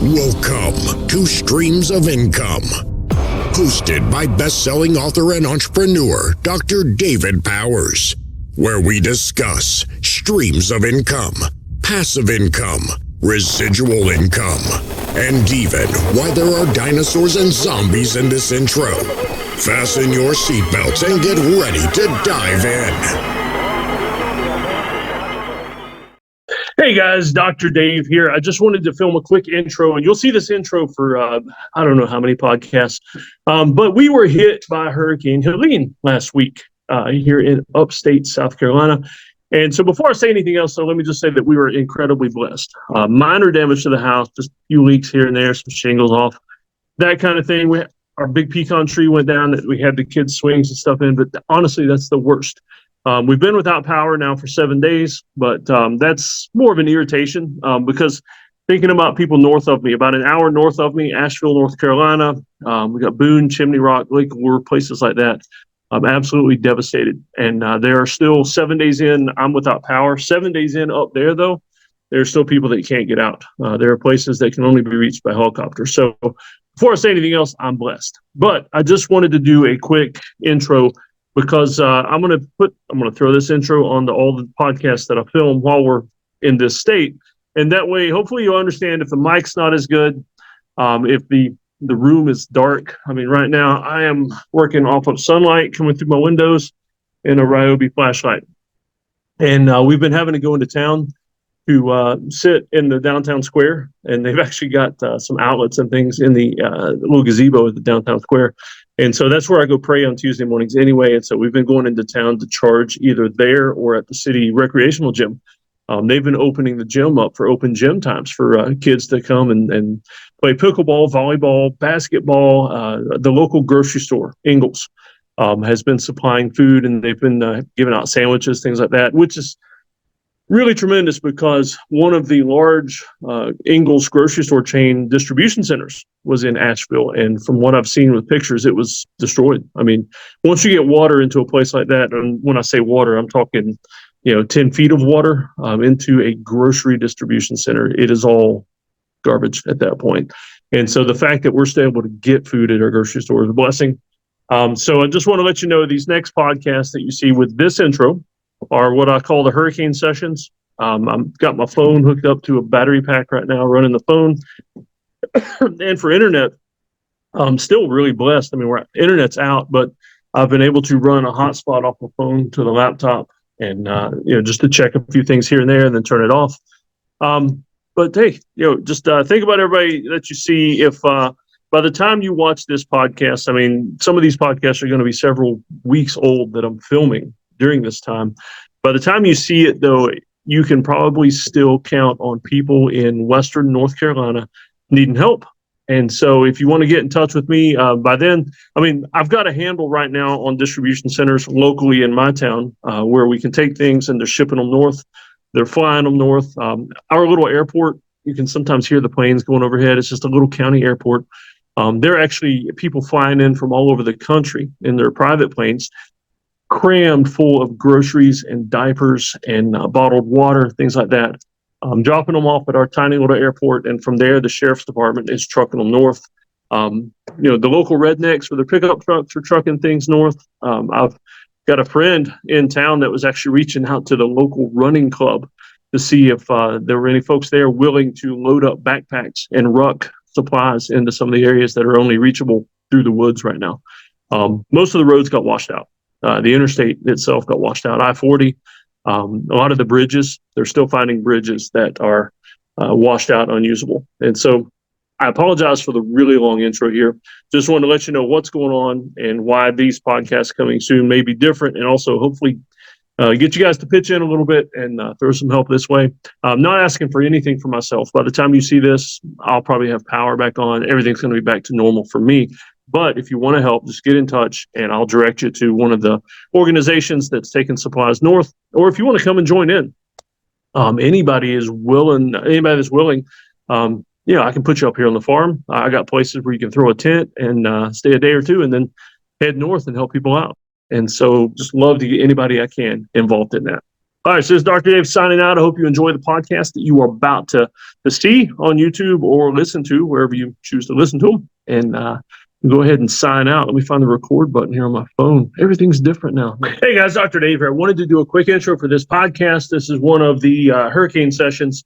Welcome to Streams of Income, hosted by best-selling author and entrepreneur Dr. David Powers, where we discuss streams of income, passive income, residual income, and even why there are dinosaurs and zombies in this intro. Fasten your seatbelts and get ready to dive in. Hey guys, Dr. Dave here. I just wanted to film a quick intro, and you'll see this intro for I don't know how many podcasts, but we were hit by Hurricane Helene last week here in upstate South Carolina. And so before I say anything else, let me just say that we were incredibly blessed. Minor damage to the house, just a few leaks here and there, some shingles off, that kind of thing. Our big pecan tree went down that we had the kids' swings and stuff in, but honestly, that's the worst. We've been without power now for 7 days, but that's more of an irritation because thinking about people north of me, about an hour north of me, Asheville, North Carolina, we got Boone, Chimney Rock, Lake Lure, places like that. I'm absolutely devastated. And there are still 7 days in, I'm without power. 7 days in up there, though, there are still people that can't get out. There are places that can only be reached by helicopter. So before I say anything else, I'm blessed. But I just wanted to do a quick intro because I'm going to throw this intro on all the podcasts that I film while we're in this state. And that way, hopefully you'll understand if the mic's not as good, if the room is dark. I mean, right now I am working off of sunlight coming through my windows and a Ryobi flashlight. And we've been having to go into town to sit in the downtown square. And they've actually got some outlets and things in the little gazebo at the downtown square. And so that's where I go pray on Tuesday mornings anyway. And so we've been going into town to charge either there or at the city recreational gym. They've been opening the gym up for open gym times for kids to come and play pickleball, volleyball, basketball. The local grocery store, Ingles, has been supplying food, and they've been giving out sandwiches, things like that, which is really tremendous because one of the large Ingles grocery store chain distribution centers was in Asheville. And from what I've seen with pictures, it was destroyed. I mean, once you get water into a place like that, and when I say water, I'm talking, 10 feet of water into a grocery distribution center, it is all garbage at that point. And so the fact that we're still able to get food at our grocery store is a blessing. So I just want to let you know these next podcasts that you see with this intro are what I call the hurricane sessions. I've got my phone hooked up to a battery pack right now, running the phone. And for internet, I'm still really blessed. I mean, internet's out, but I've been able to run a hotspot off the phone to the laptop and, just to check a few things here and there and then turn it off. But hey, just think about everybody that you see. If by the time you watch this podcast, I mean, some of these podcasts are going to be several weeks old that I'm filming during this time. By the time you see it, though, you can probably still count on people in Western North Carolina needing help. And so if you want to get in touch with me by then, I mean, I've got a handle right now on distribution centers locally in my town where we can take things and they're shipping them north. They're flying them north. Our little airport, you can sometimes hear the planes going overhead. It's just a little county airport. There are actually people flying in from all over the country in their private planes, crammed full of groceries and diapers and bottled water, things like that. Dropping them off at our tiny little airport, and from there, the sheriff's department is trucking them north. The local rednecks with their pickup trucks are trucking things north. I've got a friend in town that was actually reaching out to the local running club to see if there were any folks there willing to load up backpacks and ruck supplies into some of the areas that are only reachable through the woods right now. Most of the roads got washed out. The interstate itself got washed out. I-40, a lot of the bridges, they're still finding bridges that are washed out, unusable. And so I apologize for the really long intro here. Just wanted to let you know what's going on and why these podcasts coming soon may be different, and also hopefully get you guys to pitch in a little bit and throw some help this way. I'm not asking for anything for myself. By the time you see this, I'll probably have power back on. Everything's going to be back to normal for me. But if you want to help, just get in touch and I'll direct you to one of the organizations that's taking supplies north. Or if you want to come and join in, anybody that's willing, I can put you up here on the farm. I got places where you can throw a tent and stay a day or two and then head north and help people out. And so just love to get anybody I can involved in that. All right, so this is Dr. Dave signing out. I hope you enjoy the podcast that you are about to see on YouTube or listen to wherever you choose to listen to them. And go ahead and sign out. Let me find the record button here on my phone. Everything's different now. Hey guys, Dr. Dave here. I wanted to do a quick intro for this podcast. This is one of the hurricane sessions.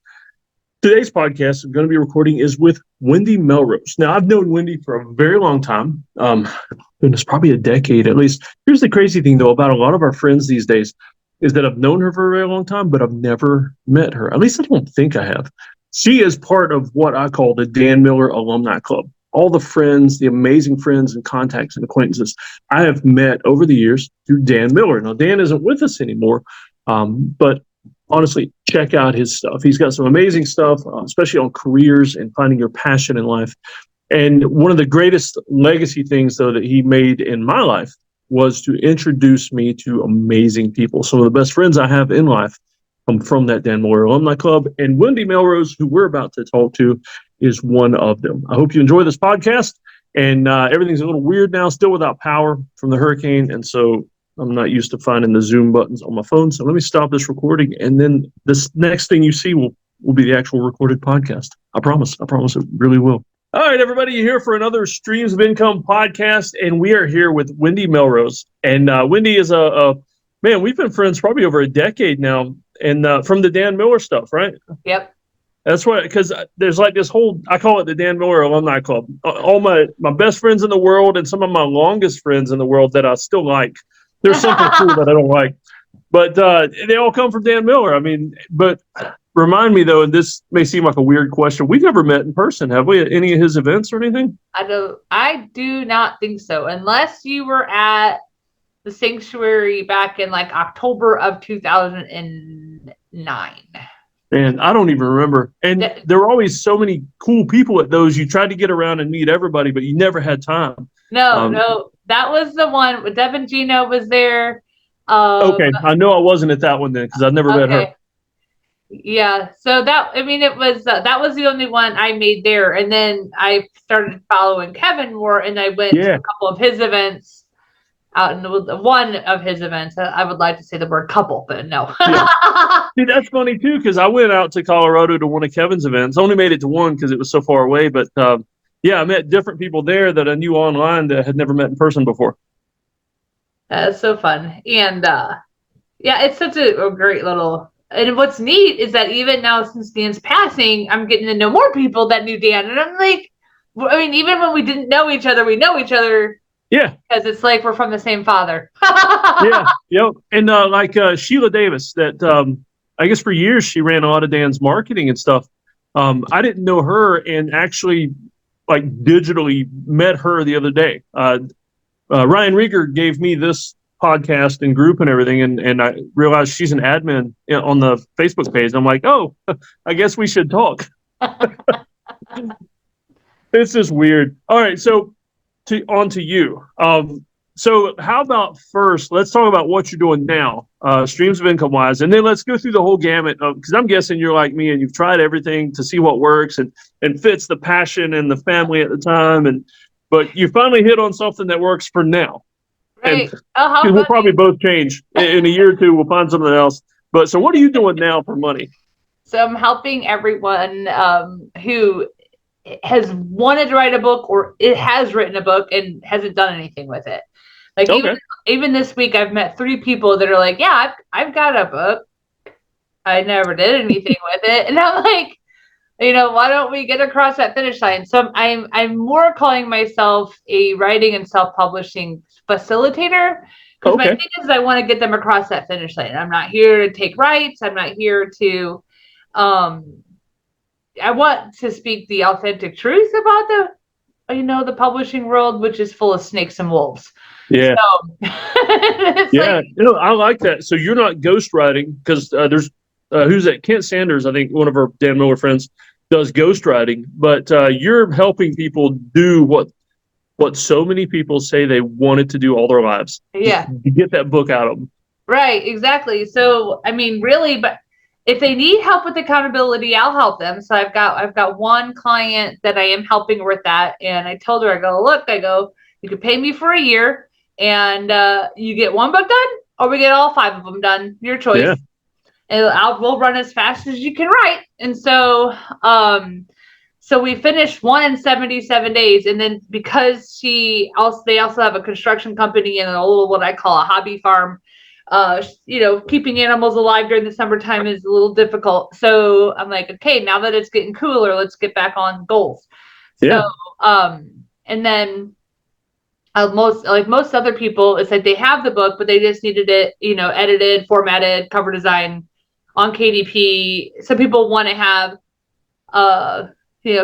Today's podcast I'm going to be recording is with Wendy Melrose. Now, I've known Wendy for a very long time. Goodness, probably a decade at least. Here's the crazy thing, though, about a lot of our friends these days is that I've known her for a very long time, but I've never met her. At least I don't think I have. She is part of what I call the Dan Miller Alumni Club. All the friends, the amazing friends and contacts and acquaintances I have met over the years through Dan Miller. Now, Dan isn't with us anymore, but honestly, check out his stuff. He's got some amazing stuff, especially on careers and finding your passion in life. And one of the greatest legacy things, though, that he made in my life was to introduce me to amazing people. Some of the best friends I have in life come from that Dan Miller Alumni Club. And Wendy Melrose, who we're about to talk to, is one of them. I hope you enjoy this podcast. And everything's a little weird now, still without power from the hurricane. And so I'm not used to finding the Zoom buttons on my phone. So let me stop this recording. And then this next thing you see will be the actual recorded podcast. I promise it really will. All right, everybody, you're here for another Streams of Income podcast. And we are here with Wendy Melrose. And Wendy is man, we've been friends probably over a decade now. And from the Dan Miller stuff, right? Yep. That's why, because there's like this whole, I call it the Dan Miller Alumni Club. All my best friends in the world and some of my longest friends in the world that I still like. There's something cool that I don't like, but they all come from Dan Miller. I mean, but remind me though, and this may seem like a weird question. We've never met in person, have we, at any of his events or anything? I do not think so, unless you were at the sanctuary back in like October of 2009. And I don't even remember. And there were always so many cool people at those. You tried to get around and meet everybody, but you never had time. No. That was the one with Devin Gino was there. Okay, I know I wasn't at that one then because I've never met her. Yeah, so that was the only one I made there, and then I started following Kevin more, and I went to a couple of his events. Out in one of his events, I would like to say the word couple, but no. See, that's funny too because I went out to Colorado to one of Kevin's events. Only made it to one because it was so far away, but. I met different people there that I knew online that I had never met in person before. That's so fun. And it's such a great little, and what's neat is that even now since Dan's passing, I'm getting to know more people that knew Dan. And I'm like, I mean, even when we didn't know each other, we know each other. Yeah. Because it's like we're from the same father. Yep. And like Sheila Davis, that I guess for years she ran a lot of Dan's marketing and stuff. I didn't know her and actually like digitally met her the other day. Ryan Rieger gave me this podcast and group and everything. And I realized she's an admin on the Facebook page. I'm like, oh, I guess we should talk. It's just weird. All right. So on to you. So how about first, let's talk about what you're doing now, streams of income wise, and then let's go through the whole gamut of, because I'm guessing you're like me and you've tried everything to see what works and fits the passion and the family at the time. But you finally hit on something that works for now. Right. And we'll probably both change in a year or two. We'll find something else. But so what are you doing now for money? So I'm helping everyone who has wanted to write a book or it has written a book and hasn't done anything with it. Like even this week, I've met 3 people that are like, yeah, I've got a book. I never did anything with it. And I'm like, why don't we get across that finish line? So I'm more calling myself a writing and self-publishing facilitator. Because my thing is I want to get them across that finish line. I'm not here to take rights. I'm not here to, I want to speak the authentic truth about the publishing world, which is full of snakes and wolves. Yeah. So, I like that. So you're not ghostwriting because there's who's that? Kent Sanders, I think one of our Dan Miller friends does ghostwriting, but you're helping people do what so many people say they wanted to do all their lives. Yeah. To get that book out of them. Right. Exactly. So, I mean, really, but if they need help with accountability, I'll help them. So I've got one client that I am helping with that. And I told her, you could pay me for a year and you get one book done or we get all 5 of them done. Your choice. and we'll run as fast as you can write. And so, so we finished one in 77 days. And then because they also have a construction company and a little, what I call a hobby farm, keeping animals alive during the summertime is a little difficult. So I'm like, okay, now that it's getting cooler, let's get back on goals. Yeah. So, and then most other people, it's like they have the book, but they just needed it, edited, formatted, cover design on KDP. Some people want to have,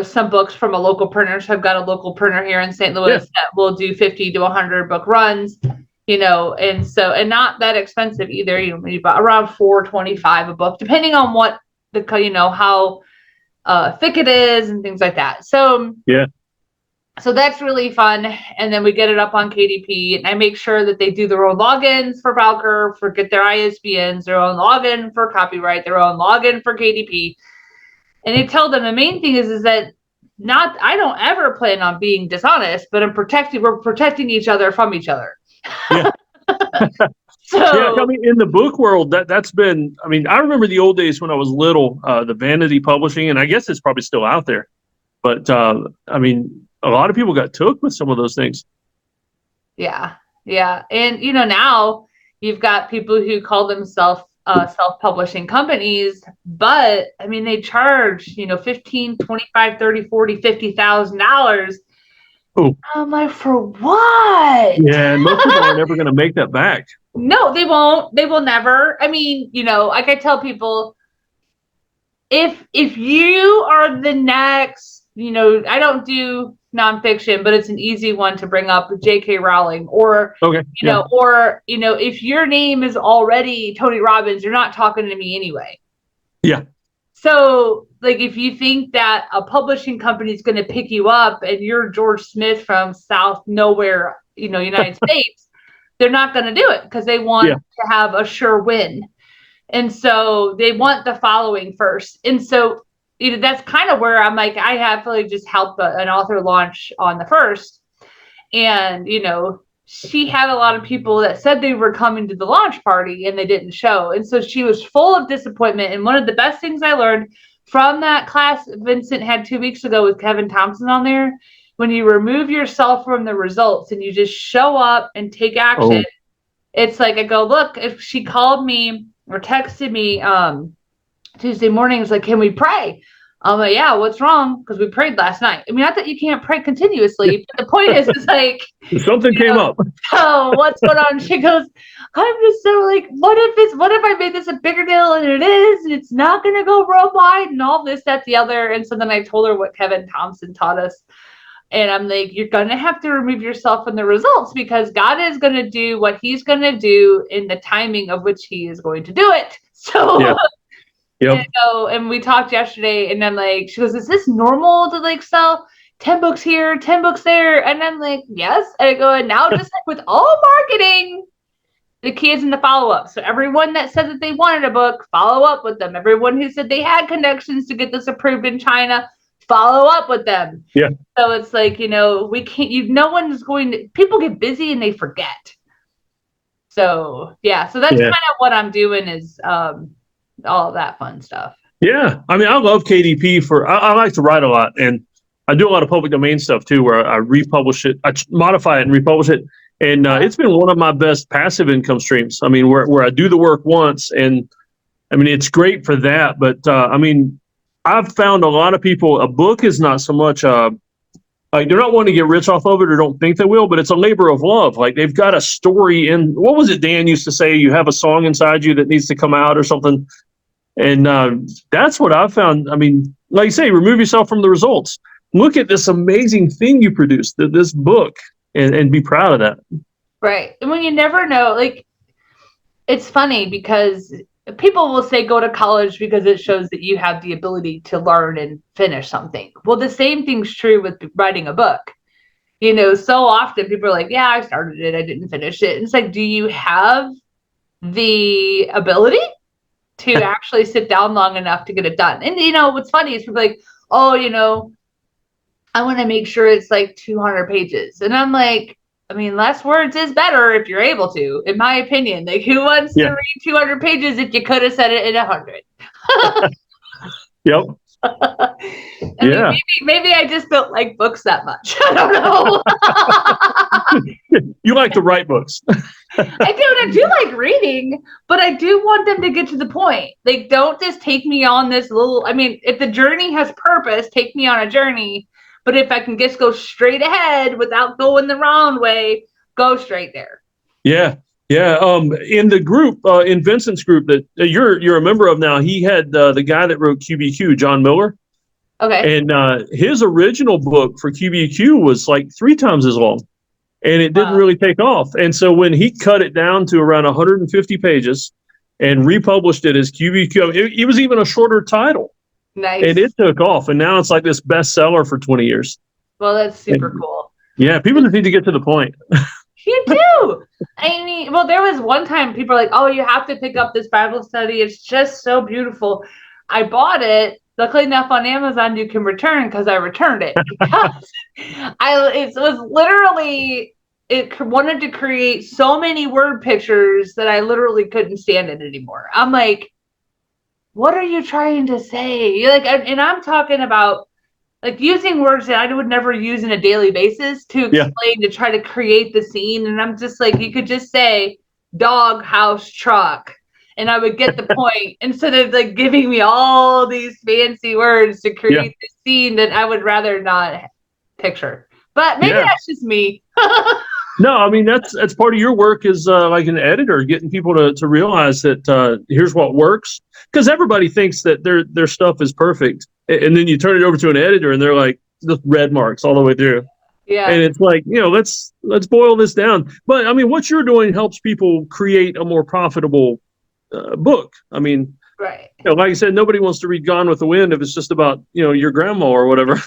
some books from a local printer. So I've got a local printer here in St. Louis that will do 50 to 100 book runs, and not that expensive either. Maybe around $4.25 a book, depending on what how thick it is and things like that. So yeah. So that's really fun. And then we get it up on KDP, and I make sure that they do their own logins for Valker, get their ISBNs, their own login for copyright, their own login for KDP. And I tell them the main thing is that I don't ever plan on being dishonest, but we're protecting each other from each other. Yeah. So, I mean, in the book world, that's been, I mean, I remember the old days when I was little, the vanity publishing, and I guess it's probably still out there. But, I mean, a lot of people got took with some of those things. Yeah. Yeah. And, now you've got people who call themselves self-publishing companies, but I mean, they charge, $15,000, $25,000, $30,000, $40,000, $50,000. Oh, I'm like, for what? Yeah, and most people are never going to make that back. No, they won't. They will never. I mean, like I tell people, if you are the next, I don't do nonfiction, but it's an easy one to bring up with J.K. Rowling, or if your name is already Tony Robbins, you're not talking to me anyway. Yeah. So, like, if you think that a publishing company is going to pick you up and you're George Smith from South nowhere, United States, they're not going to do it because they want to have a sure win. And so they want the following first. And so that's kind of where I'm like, I have really just helped an author launch on the first. And, she had a lot of people that said they were coming to the launch party and they didn't show. And so she was full of disappointment. And one of the best things I learned from that class Vincent had 2 weeks ago with Kevin Thompson on there, when you remove yourself from the results and you just show up and take action, it's like, I go, look, if she called me or texted me Tuesday morning, it's like, can we pray? I'm like, yeah, what's wrong? Because we prayed last night. I mean, not that you can't pray continuously, but the point is like, something came up. Oh, what's going on? She goes, I'm just so like, what if I made this a bigger deal and it is, and it's not going to go worldwide and all this, that, the other. And so then I told her what Kevin Thompson taught us. And I'm like, you're going to have to remove yourself from the results because God is going to do what he's going to do in the timing of which he is going to do it. So, Yep. And we talked yesterday, and I'm like, she goes, is this normal to like sell 10 books here, 10 books there? And I'm like, yes. And I go, and now just like with all marketing, the key is in the follow-up. So everyone that said that they wanted a book, follow up with them. Everyone who said they had connections to get this approved in China, follow up with them. Yeah. So it's like, we can't, no one's going to, people get busy and they forget. So, yeah. So that's kind of what I'm doing is, all of that fun stuff. Yeah. I mean, I love KDP I like to write a lot, and I do a lot of public domain stuff too, where I republish it, I modify it and republish it. And it's been one of my best passive income streams. I mean, where I do the work once, and I mean, it's great for that. But I mean, I've found a lot of people, a book is not so much like they're not wanting to get rich off of it or don't think they will, but it's a labor of love. Like they've got a story in, what was it Dan used to say? You have a song inside you that needs to come out or something. And that's what I've found. I mean, like you say, remove yourself from the results. Look at this amazing thing you produced, this book, and be proud of that. Right. And when you never know, like, it's funny because people will say go to college because it shows that you have the ability to learn and finish something. Well, the same thing's true with writing a book. So often people are like, yeah, I started it, I didn't finish it. And it's like, do you have the ability to actually sit down long enough to get it done? And what's funny is people are like, oh, I want to make sure it's like 200 pages. And I'm like, I mean, less words is better if you're able to, in my opinion. Like, who wants to read 200 pages if you could have said it in 100? Yep. I mean, maybe I just don't like books that much. I don't know. You like to write books. I do like reading, but I do want them to get to the point. Like, don't just take me on this little, I mean, if the journey has purpose, take me on a journey. But if I can just go straight ahead without going the wrong way, go straight there. Yeah. Yeah. In the group, in Vincent's group that you're a member of now, he had the guy that wrote QBQ, John Miller. Okay. And his original book for QBQ was like 3 times as long, and it didn't really take off. And so when he cut it down to around 150 pages and republished it as QBQ, it was even a shorter title. Nice. And it took off, and now it's like this bestseller for 20 years. Well, that's super cool. Yeah, people just need to get to the point. You do. I mean, well, there was one time people were like, oh, you have to pick up this Bible study. It's just so beautiful. I bought it. Luckily enough, on Amazon, you can return because I returned it. Because it was literally, it wanted to create so many word pictures that I literally couldn't stand it anymore. I'm like, what are you trying to say? You're like, and I'm talking about like using words that I would never use on a daily basis to explain, to try to create the scene. And I'm just like, you could just say dog, house, truck. And I would get the point instead of like giving me all these fancy words to create the scene that I would rather not picture. But maybe that's just me. No, I mean, that's part of your work as like an editor, getting people to realize that here's what works. Because everybody thinks that their stuff is perfect. And then you turn it over to an editor and they're like, the red marks all the way through. Yeah. And it's like, let's boil this down. But I mean, what you're doing helps people create a more profitable book. I mean, right. Like I said, nobody wants to read Gone with the Wind if it's just about, your grandma or whatever.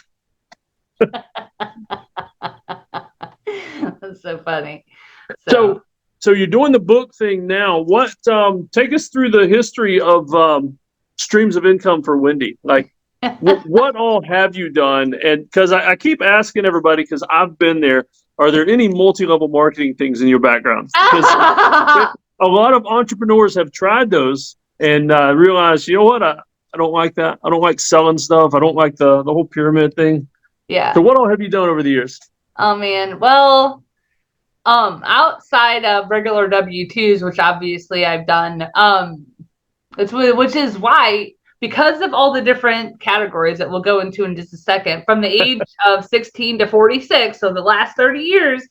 That's so funny. So you're doing the book thing now. What take us through the history of streams of income for Wendy? Like, what all have you done? And because I keep asking everybody, because I've been there, are there any multi-level marketing things in your background? Because a lot of entrepreneurs have tried those and realized, you know what, I don't like that. I don't like selling stuff. I don't like the whole pyramid thing. Yeah. So what all have you done over the years? Oh man, well, outside of regular W-2s, which obviously I've done, which is why, because of all the different categories that we'll go into in just a second, from the age of 16 to 46, so the last 30 years,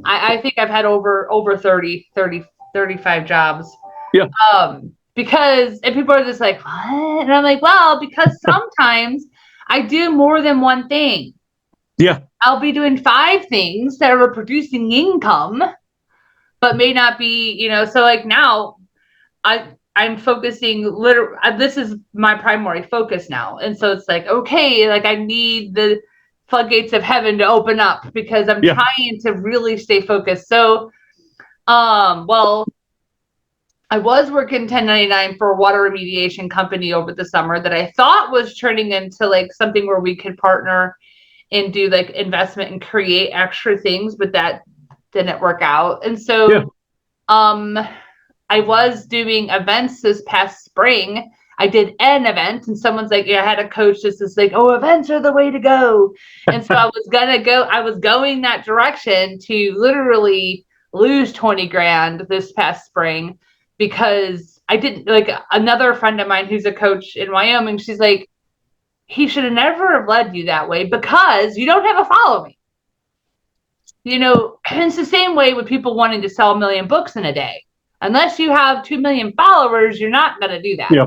I think I've had over 35 jobs. Yeah. Because, and people are just like, what? And I'm like, well, because sometimes I do more than one thing. Yeah. I'll be doing 5 things that are producing income, but may not be, so like now I'm focusing this is my primary focus now. And so it's like, okay, like I need the floodgates of heaven to open up because I'm trying to really stay focused. So, well, I was working 1099 for a water remediation company over the summer that I thought was turning into like something where we could partner and do like investment and create extra things, but that didn't work out. And so, I was doing events this past spring. I did an event and someone's like, I had a coach that's just like, oh, events are the way to go. And so I was going that direction to literally lose 20 grand this past spring because I didn't, like, another friend of mine who's a coach in Wyoming, she's like, he should have never have led you that way because you don't have a following. And it's the same way with people wanting to sell 1 million books in a day. Unless you have 2 million followers, you're not going to do that. Yeah.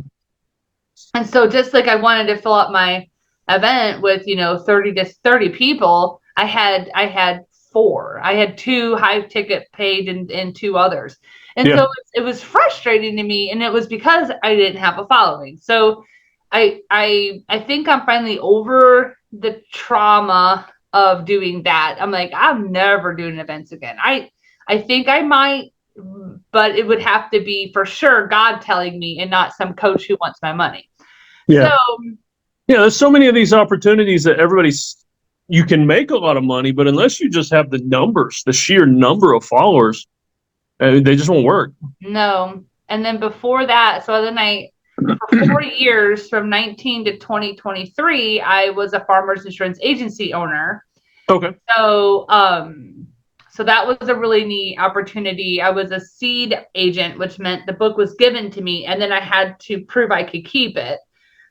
And so just like I wanted to fill up my event with, 30 to 30 people, I had 4. I had 2 high ticket paid and 2 others. And so it was frustrating to me. And it was because I didn't have a following. So I think I'm finally over the trauma of doing that. I'm like, I'm never doing events again. I think I might, but it would have to be for sure God telling me and not some coach who wants my money. Yeah. So, there's so many of these opportunities that everybody's you can make a lot of money, but unless you just have the numbers, the sheer number of followers, they just won't work. No. And then before that, so then for 4 years, from 19 to 2023, I was a farmers insurance agency owner. Okay. So, so that was a really neat opportunity. I was a seed agent, which meant the book was given to me, and then I had to prove I could keep it.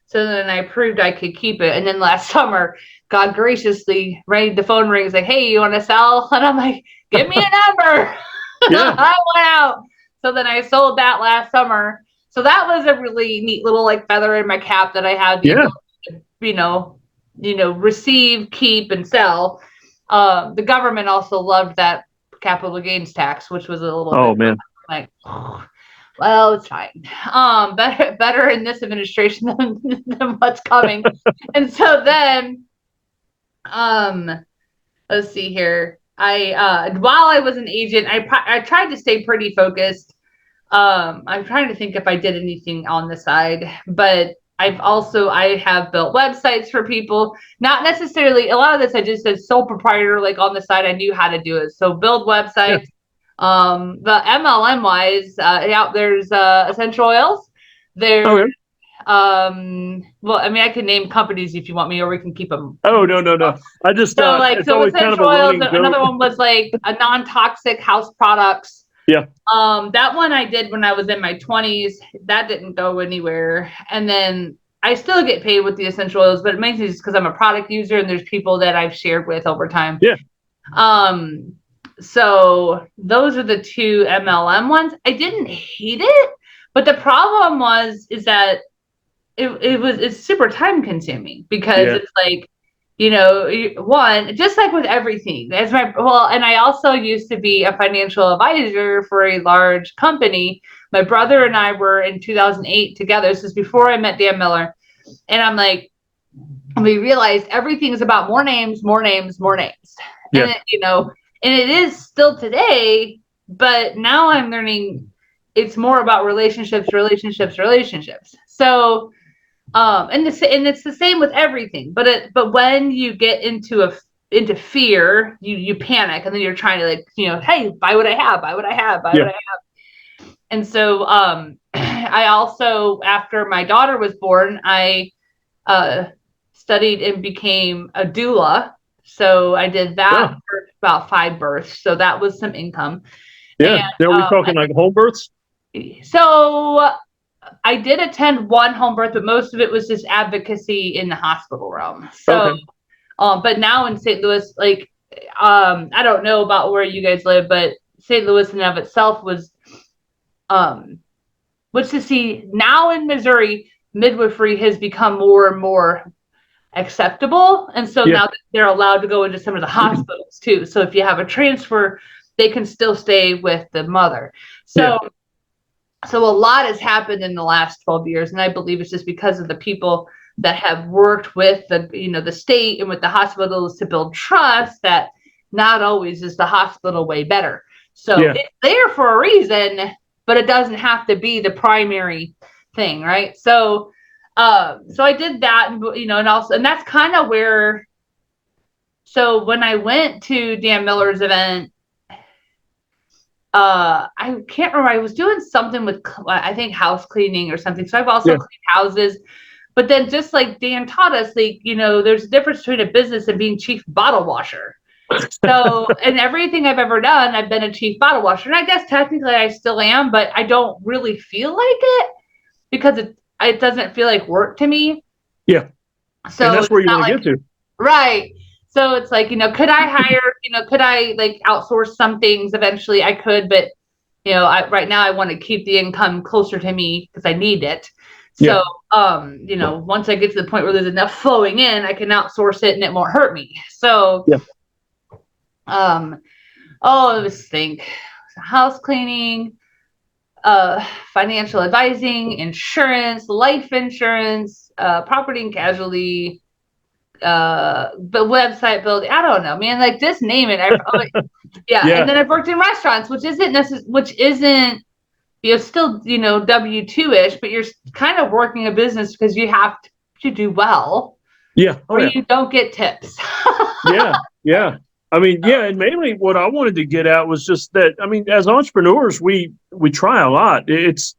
So then I proved I could keep it. And then last summer, God graciously rang, the phone rings like, hey, you want to sell? And I'm like, give me a number. Yeah. I went out. So then I sold that last summer. So that was a really neat little like feather in my cap that I had to, receive, keep, and sell. The government also loved that capital gains tax, which was a little bit like, well, it's fine. Better in this administration than what's coming. And so then, let's see here. While I was an agent, I tried to stay pretty focused. I'm trying to think if I did anything on the side, but I have built websites for people. Not necessarily a lot of this. I just said sole proprietor, like on the side. I knew how to do it. So build websites. Yeah. The MLM wise, there's essential oils. There's well, I mean, I can name companies if you want me, or we can keep them. Oh, no. I just so essential kind of oils. Another one was like a non-toxic house products. Yeah. That one I did when I was in my 20s. That didn't go anywhere. And then I still get paid with the essential oils, but mainly just because I'm a product user and there's people that I've shared with over time. Yeah. So those are the two MLM ones. I didn't hate it, but the problem is that it's super time consuming because it's like, one, just like with everything, and I also used to be a financial advisor for a large company. My brother and I were in 2008 together. This is before I met Dan Miller. And I'm like, we realized everything is about more names, more names, more names. Yeah. And it is still today, but now I'm learning it's more about relationships. So, and it's the same with everything, but when you get into fear, you panic, and then you're trying to like, hey, buy what I have. And so, I also, after my daughter was born, I studied and became a doula. So I did that for about 5 births. So that was some income. Yeah. And, are we talking like home births? So I did attend one home birth, but most of it was just advocacy in the hospital realm. So, but now in St. Louis, like, I don't know about where you guys live, but St. Louis in and of itself was, which to see now in Missouri, midwifery has become more and more acceptable. And so now they're allowed to go into some of the hospitals too. So if you have a transfer, they can still stay with the mother. So a lot has happened in the last 12 years. And I believe it's just because of the people that have worked with the state and with the hospitals to build trust that not always is the hospital way better. So it's there for a reason, but it doesn't have to be the primary thing. Right. So I did that, and that's kind of where, so when I went to Dan Miller's event, I can't remember, I was doing something with, I think, house cleaning or something. So I've also cleaned houses, but then just like Dan taught us, like, there's a difference between a business and being chief bottle washer. So, and everything I've ever done, I've been a chief bottle washer. And I guess technically I still am, but I don't really feel like it because it doesn't feel like work to me. Yeah. So and that's where you want to get to. Right. So it's like, could I hire, could I like outsource some things eventually? I could, but, right now I want to keep the income closer to me because I need it. So, once I get to the point where there's enough flowing in, I can outsource it and it won't hurt me. So, let's think. House cleaning, financial advising, insurance, life insurance, property and casualty, but website building. I don't know, man. Like, just name it. And then I've worked in restaurants, which isn't still W2-ish, but you're kind of working a business because you have to do well. Yeah. Oh, where yeah. you don't get tips. Yeah. I mean, yeah, and mainly what I wanted to get at was just that, I mean, as entrepreneurs, we try a lot. It's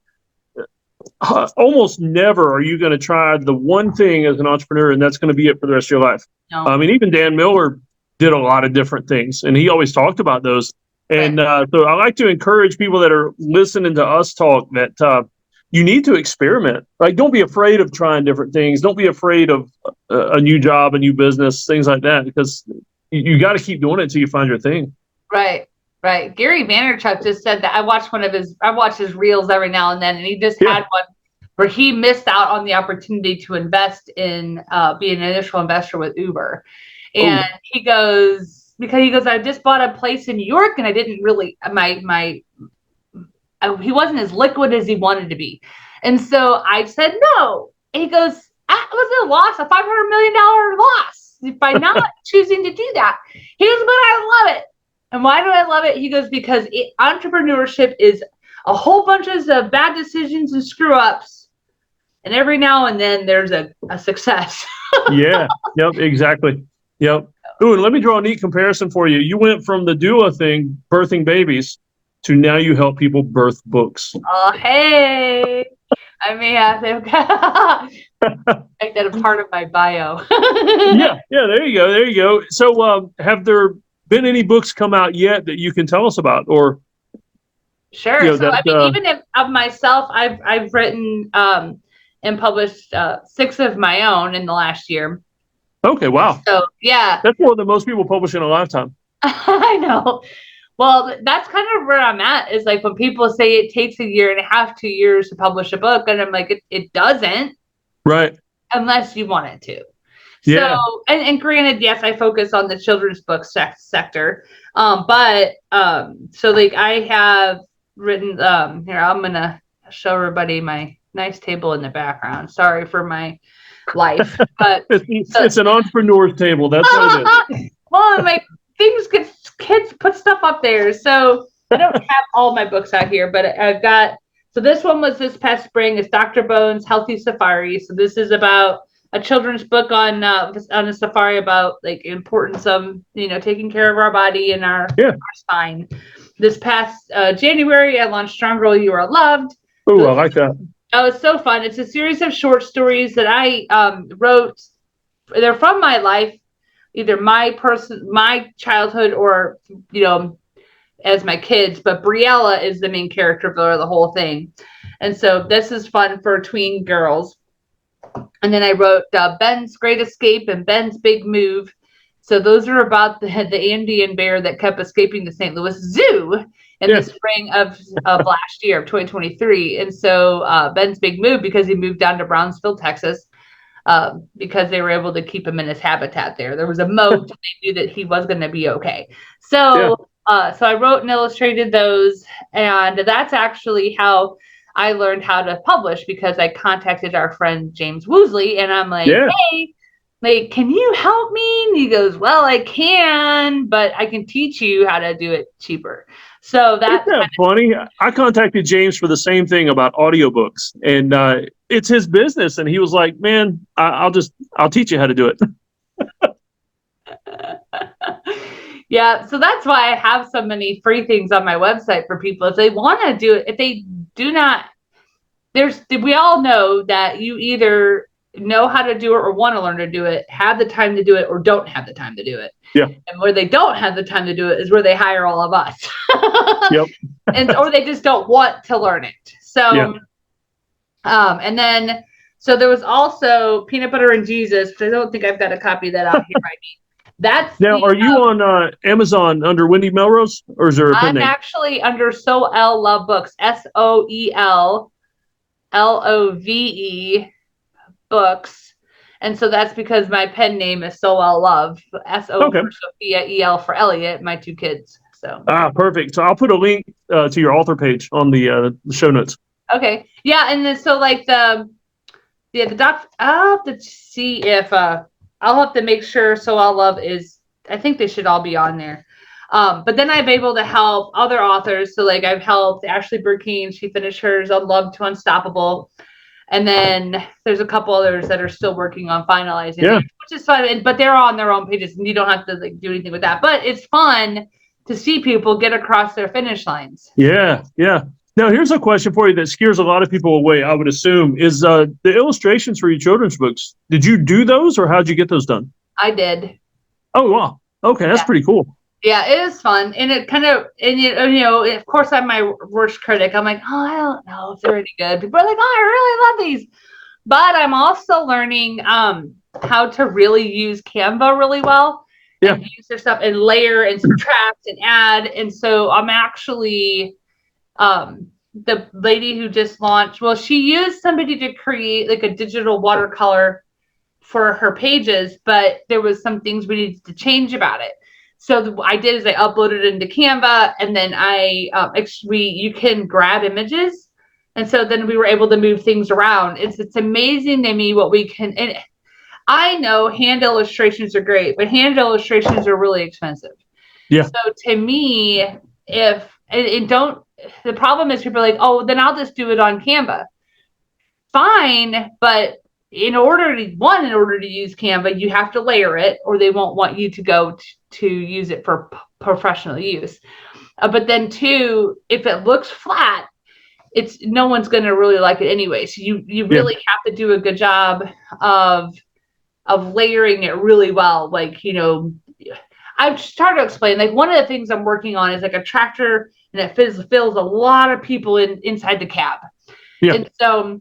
almost never are you going to try the one thing as an entrepreneur, and that's going to be it for the rest of your life. No. I mean, even Dan Miller did a lot of different things, and he always talked about those. And so I like to encourage people that are listening to us talk that you need to experiment. Like, don't be afraid of trying different things. Don't be afraid of a new job, a new business, things like that, because you got to keep doing it until you find your thing. Right. Gary Vaynerchuk just said that. I watch his reels every now and then, and he just had one where he missed out on the opportunity to invest in being an initial investor with Uber. And he goes, I just bought a place in New York and I didn't really, he wasn't as liquid as he wanted to be. And so I said, no. And he goes, it was a loss, a $500 million loss by not choosing to do that. He goes, but I love it. And why do I love it? He goes, because entrepreneurship is a whole bunch of bad decisions and screw ups. And every now and then there's a success. Yeah. Yep. Exactly. Yep. Ooh, and let me draw a neat comparison for you. You went from the doula thing, birthing babies, to now you help people birth books. Oh, hey. I may have to make that a part of my bio. Yeah. There you go. So, have there been any books come out yet that you can tell us about? Or sure. So, I mean, even if of myself, I've written and published 6 of my own in the last year. Okay. Wow. So yeah, that's more than most people publish in a lifetime. I know. Well, that's kind of where I'm at, is like when people say it takes 1.5 years, 2 years to publish a book, and I'm like, it doesn't. Right. Unless you want it to. Yeah. So, and granted, yes, I focus on the children's book sector. But so like I have written, here, I'm going to show everybody my nice table in the background. Sorry for my life, but it's an entrepreneur's table. That's what it is. Well, my things kids put stuff up there. So I don't have all my books out here, but I've got, so this one was this past spring. It's Dr. Bones Healthy Safari. So this is about a children's book on a safari about like importance of, taking care of our body and our spine. This past January, I launched Strong Girl, You Are Loved. Oh, I like that. Oh, it's so fun. It's a series of short stories that I wrote. They're from my life, either my childhood or, as my kids, but Briella is the main character of the whole thing. And so this is fun for tween girls. And then I wrote Ben's Great Escape and Ben's Big Move. So those are about the Andean bear that kept escaping the St. Louis Zoo in the spring of last year, of 2023. And so Ben's Big Move, because he moved down to Brownsville, Texas, because they were able to keep him in his habitat there. There was a moat. They knew that he was going to be okay. So, so I wrote and illustrated those. And that's actually how I learned how to publish, because I contacted our friend James Woosley, and I'm like, hey, like, can you help me? And he goes, well, I can, but I can teach you how to do it cheaper. So that's funny. I contacted James for the same thing about audiobooks, and it's his business. And he was like, man, I'll teach you how to do it. Yeah. So that's why I have so many free things on my website for people. If they want to do it, if they do not, we all know that you either know how to do it or want to learn to do it, have the time to do it, or don't have the time to do it. Yeah. And where they don't have the time to do it is where they hire all of us. Yep. Or they just don't want to learn it. So, and then, so there was also Peanut Butter and Jesus, which I don't think I've got a copy of that out here right now. Are you on Amazon under Wendy Melrose, or is there a pen name? I'm actually under Soel Love Books, SOELLOVE Books. And so that's because my pen name is Soel Love, SO for Sophia, EL for Elliot, my 2 kids. So perfect. So I'll put a link to your author page on the show notes. Okay. Yeah, and then so like the doc, I'll have to see if I'll have to make sure Soel Love is, I think they should all be on there. But then I'm able to help other authors. So like I've helped Ashley Burkeen. She finished hers on Love to Unstoppable. And then there's a couple others that are still working on finalizing, Yeah. which is fun. But they're on their own pages, and you don't have to like do anything with that. But it's fun to see people get across their finish lines. Yeah, yeah. Now, here's a question for you that scares a lot of people away, I would assume, is the illustrations for your children's books. Did you do those, or how'd you get those done? I did. Oh, wow. Okay, that's pretty cool. Yeah, it is fun. And it kind of, and you know, of course, I'm my worst critic. I'm like, oh, I don't know if they're any good. People are like, oh, I really love these. But I'm also learning how to really use Canva really well. Yeah. And use their stuff and layer and subtract and add. And so I'm actually, the lady who just launched, well, she used somebody to create like a digital watercolor for her pages, but there was some things we needed to change about it. So what I did is I uploaded it into Canva, and then you can grab images. And so then we were able to move things around. It's amazing to me what we can, and I know hand illustrations are great, but hand illustrations are really expensive. Yeah. So to me, the problem is people are like, oh, then I'll just do it on Canva. Fine, but in order to use Canva, you have to layer it, or they won't want you to go to use it for professional use. But then two, if it looks flat, no one's going to really like it anyway. So you really have to do a good job of layering it really well. Like, you know, I've started to explain, like, one of the things I'm working on is like a tractor, and it fills a lot of people inside the cab. Yeah. And so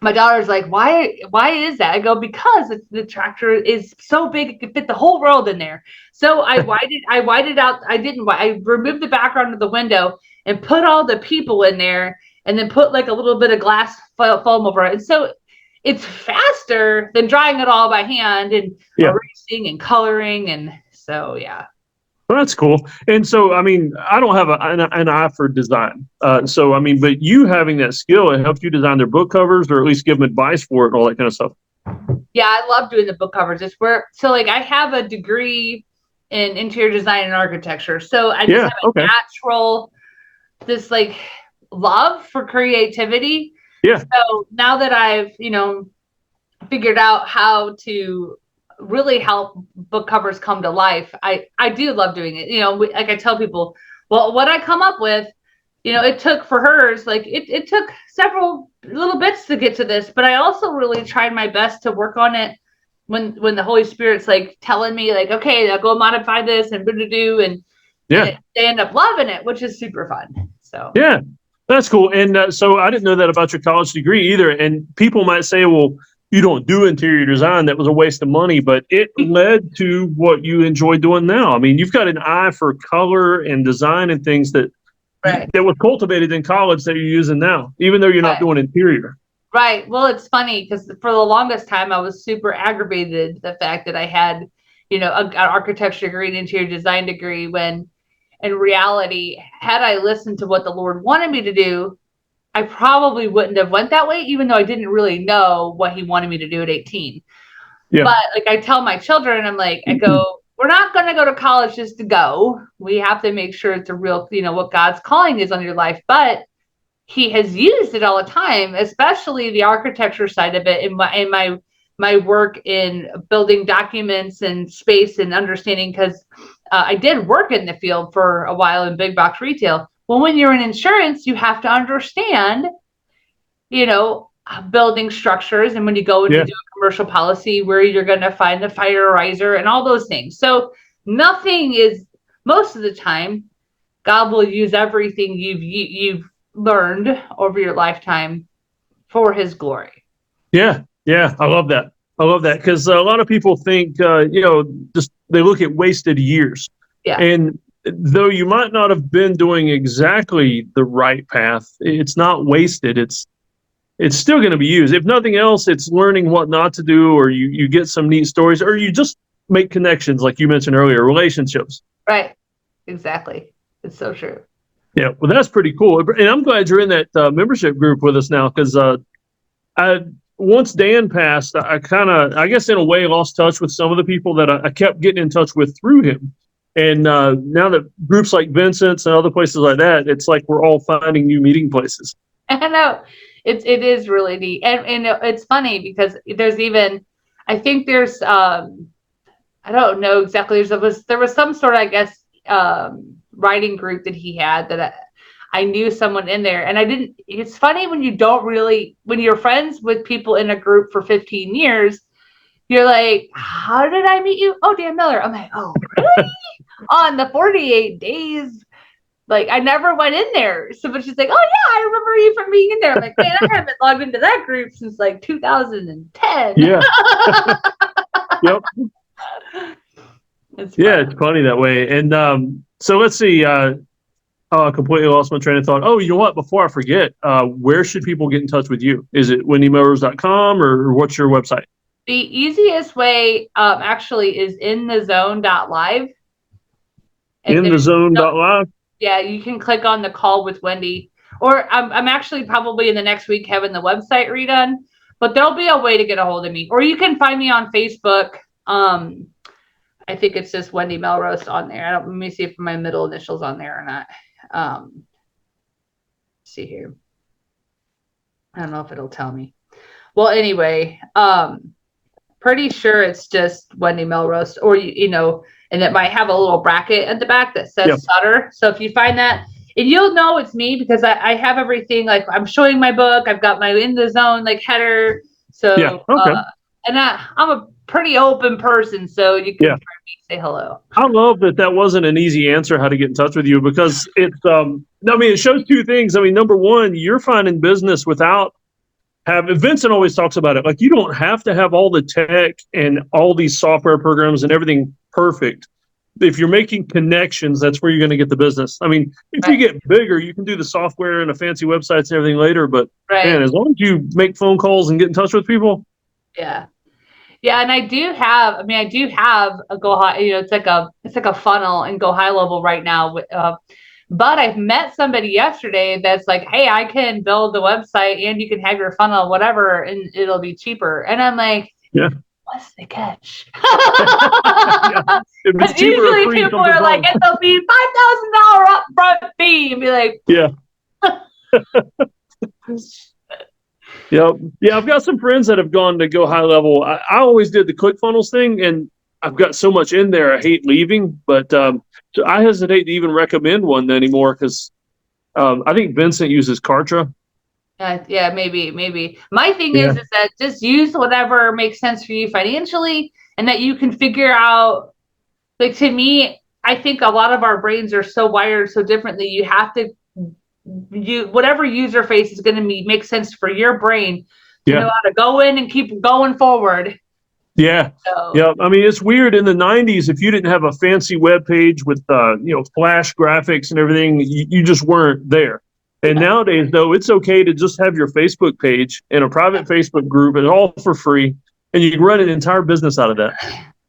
my daughter's like, why is that? I go, because the tractor is so big it could fit the whole world in there. So I widened out. I removed the background of the window and put all the people in there, and then put like a little bit of glass foam over it. And so it's faster than drawing it all by hand and erasing and coloring. And so, yeah. Well, that's cool. And so, I mean, I don't have an eye for design. So, I mean, but you having that skill, it helped you design their book covers, or at least give them advice for it and all that kind of stuff. Yeah, I love doing the book covers. Like I have a degree in interior design and architecture. So I just have a natural, this like love for creativity. Yeah. So now that I've, you know, figured out how to really help book covers come to life, I do love doing it. You know, like I tell people, well, what I come up with, you know, it took for hers, like it took several little bits to get to this, but I also really tried my best to work on it when the Holy Spirit's like telling me like, okay, I'll go modify this and and they end up loving it, which is super fun. So yeah, that's cool. And so I didn't know that about your college degree either. And people might say, well, you don't do interior design. That was a waste of money, but it led to what you enjoy doing now. I mean, you've got an eye for color and design and things that was cultivated in college that you're using now, even though you're not doing interior. Right. Well, it's funny because for the longest time, I was super aggravated the fact that I had, you know, an architecture degree and interior design degree, when in reality, had I listened to what the Lord wanted me to do, I probably wouldn't have went that way, even though I didn't really know what he wanted me to do at 18. Yeah. But like I tell my children, I'm like, I go, we're not going to go to college just to go. We have to make sure it's a real, you know, what God's calling is on your life. But he has used it all the time, especially the architecture side of it in my work in building documents and space and understanding, because I did work in the field for a while in big box retail. Well, when you're in insurance, you have to understand, you know, building structures, and when you go into do a commercial policy, where you're going to find the fire riser and all those things. So nothing is, most of the time, God will use everything you've learned over your lifetime for his glory. Yeah. Yeah. I love that. Because a lot of people think, you know, just they look at wasted years. Yeah. And though you might not have been doing exactly the right path, it's not wasted. It's still going to be used. If nothing else, it's learning what not to do, or you get some neat stories, or you just make connections, like you mentioned earlier, relationships. Right. Exactly. It's so true. Yeah. Well, that's pretty cool. And I'm glad you're in that membership group with us now, because once Dan passed, I guess in a way, lost touch with some of the people that I kept getting in touch with through him. And now that groups like Vincent's and other places like that, it's like we're all finding new meeting places. I know. it is really neat. And it's funny because there's even, I think there's, I don't know exactly. There was some sort of, I guess, writing group that he had that I knew someone in there, and it's funny when when you're friends with people in a group for 15 years, you're like, how did I meet you? Oh, Dan Miller. I'm like, oh, really? On the 48 days. Like, I never went in there. So, but she's like, oh, yeah, I remember you from being in there. I'm like, man, I haven't logged into that group since like 2010. Yeah. Yep. It's funny that way. And so let's see. I completely lost my train of thought. Oh, you know what? Before I forget, where should people get in touch with you? Is it wendymelrose.com or what's your website? The easiest way actually is inthezone.live. Inthezone.live? Yeah, you can click on the call with Wendy. Or I'm actually probably in the next week having the website redone. But there'll be a way to get a hold of me. Or you can find me on Facebook. I think it's just Wendy Melrose on there. Let me see if my middle initial's on there or not. Let's see here. I don't know if it'll tell me. Well, anyway, pretty sure it's just Wendy Melrose, or and it might have a little bracket at the back that says Sutter. So if you find that, and you'll know it's me because I have everything. Like, I'm showing my book. I've got my In the Zone like header. So and I'm a pretty open person, so you can try me, say hello. I love that wasn't an easy answer how to get in touch with you, because it's it shows two things. I mean, number one, you're finding business without Vincent always talks about it. Like, you don't have to have all the tech and all these software programs and everything perfect. If you're making connections, that's where you're going to get the business. I mean, if you get bigger, you can do the software and the fancy websites and everything later. But man, as long as you make phone calls and get in touch with people. Yeah. Yeah. And I do have a Go High, it's like a funnel and Go High Level right now. But I've met somebody yesterday that's like, hey, I can build the website and you can have your funnel, whatever, and it'll be cheaper. And I'm like, what's the catch? Because usually people are like, it'll be $5,000 upfront fee, and be like, Yeah, I've got some friends that have gone to Go High Level. I always did the ClickFunnels thing, and I've got so much in there. I hate leaving, but so I hesitate to even recommend one anymore, because I think Vincent uses Kartra. Yeah, maybe. My thing is that just use whatever makes sense for you financially, and that you can figure out. Like, to me, I think a lot of our brains are so wired so differently. You have to whatever user face is going to make sense for your brain to know how to go in and keep going forward. I mean, it's weird in the 90s, if you didn't have a fancy web page with flash graphics and everything, you just weren't there. And nowadays, though, it's okay to just have your Facebook page and a private Facebook group, and all for free, and you can run an entire business out of that.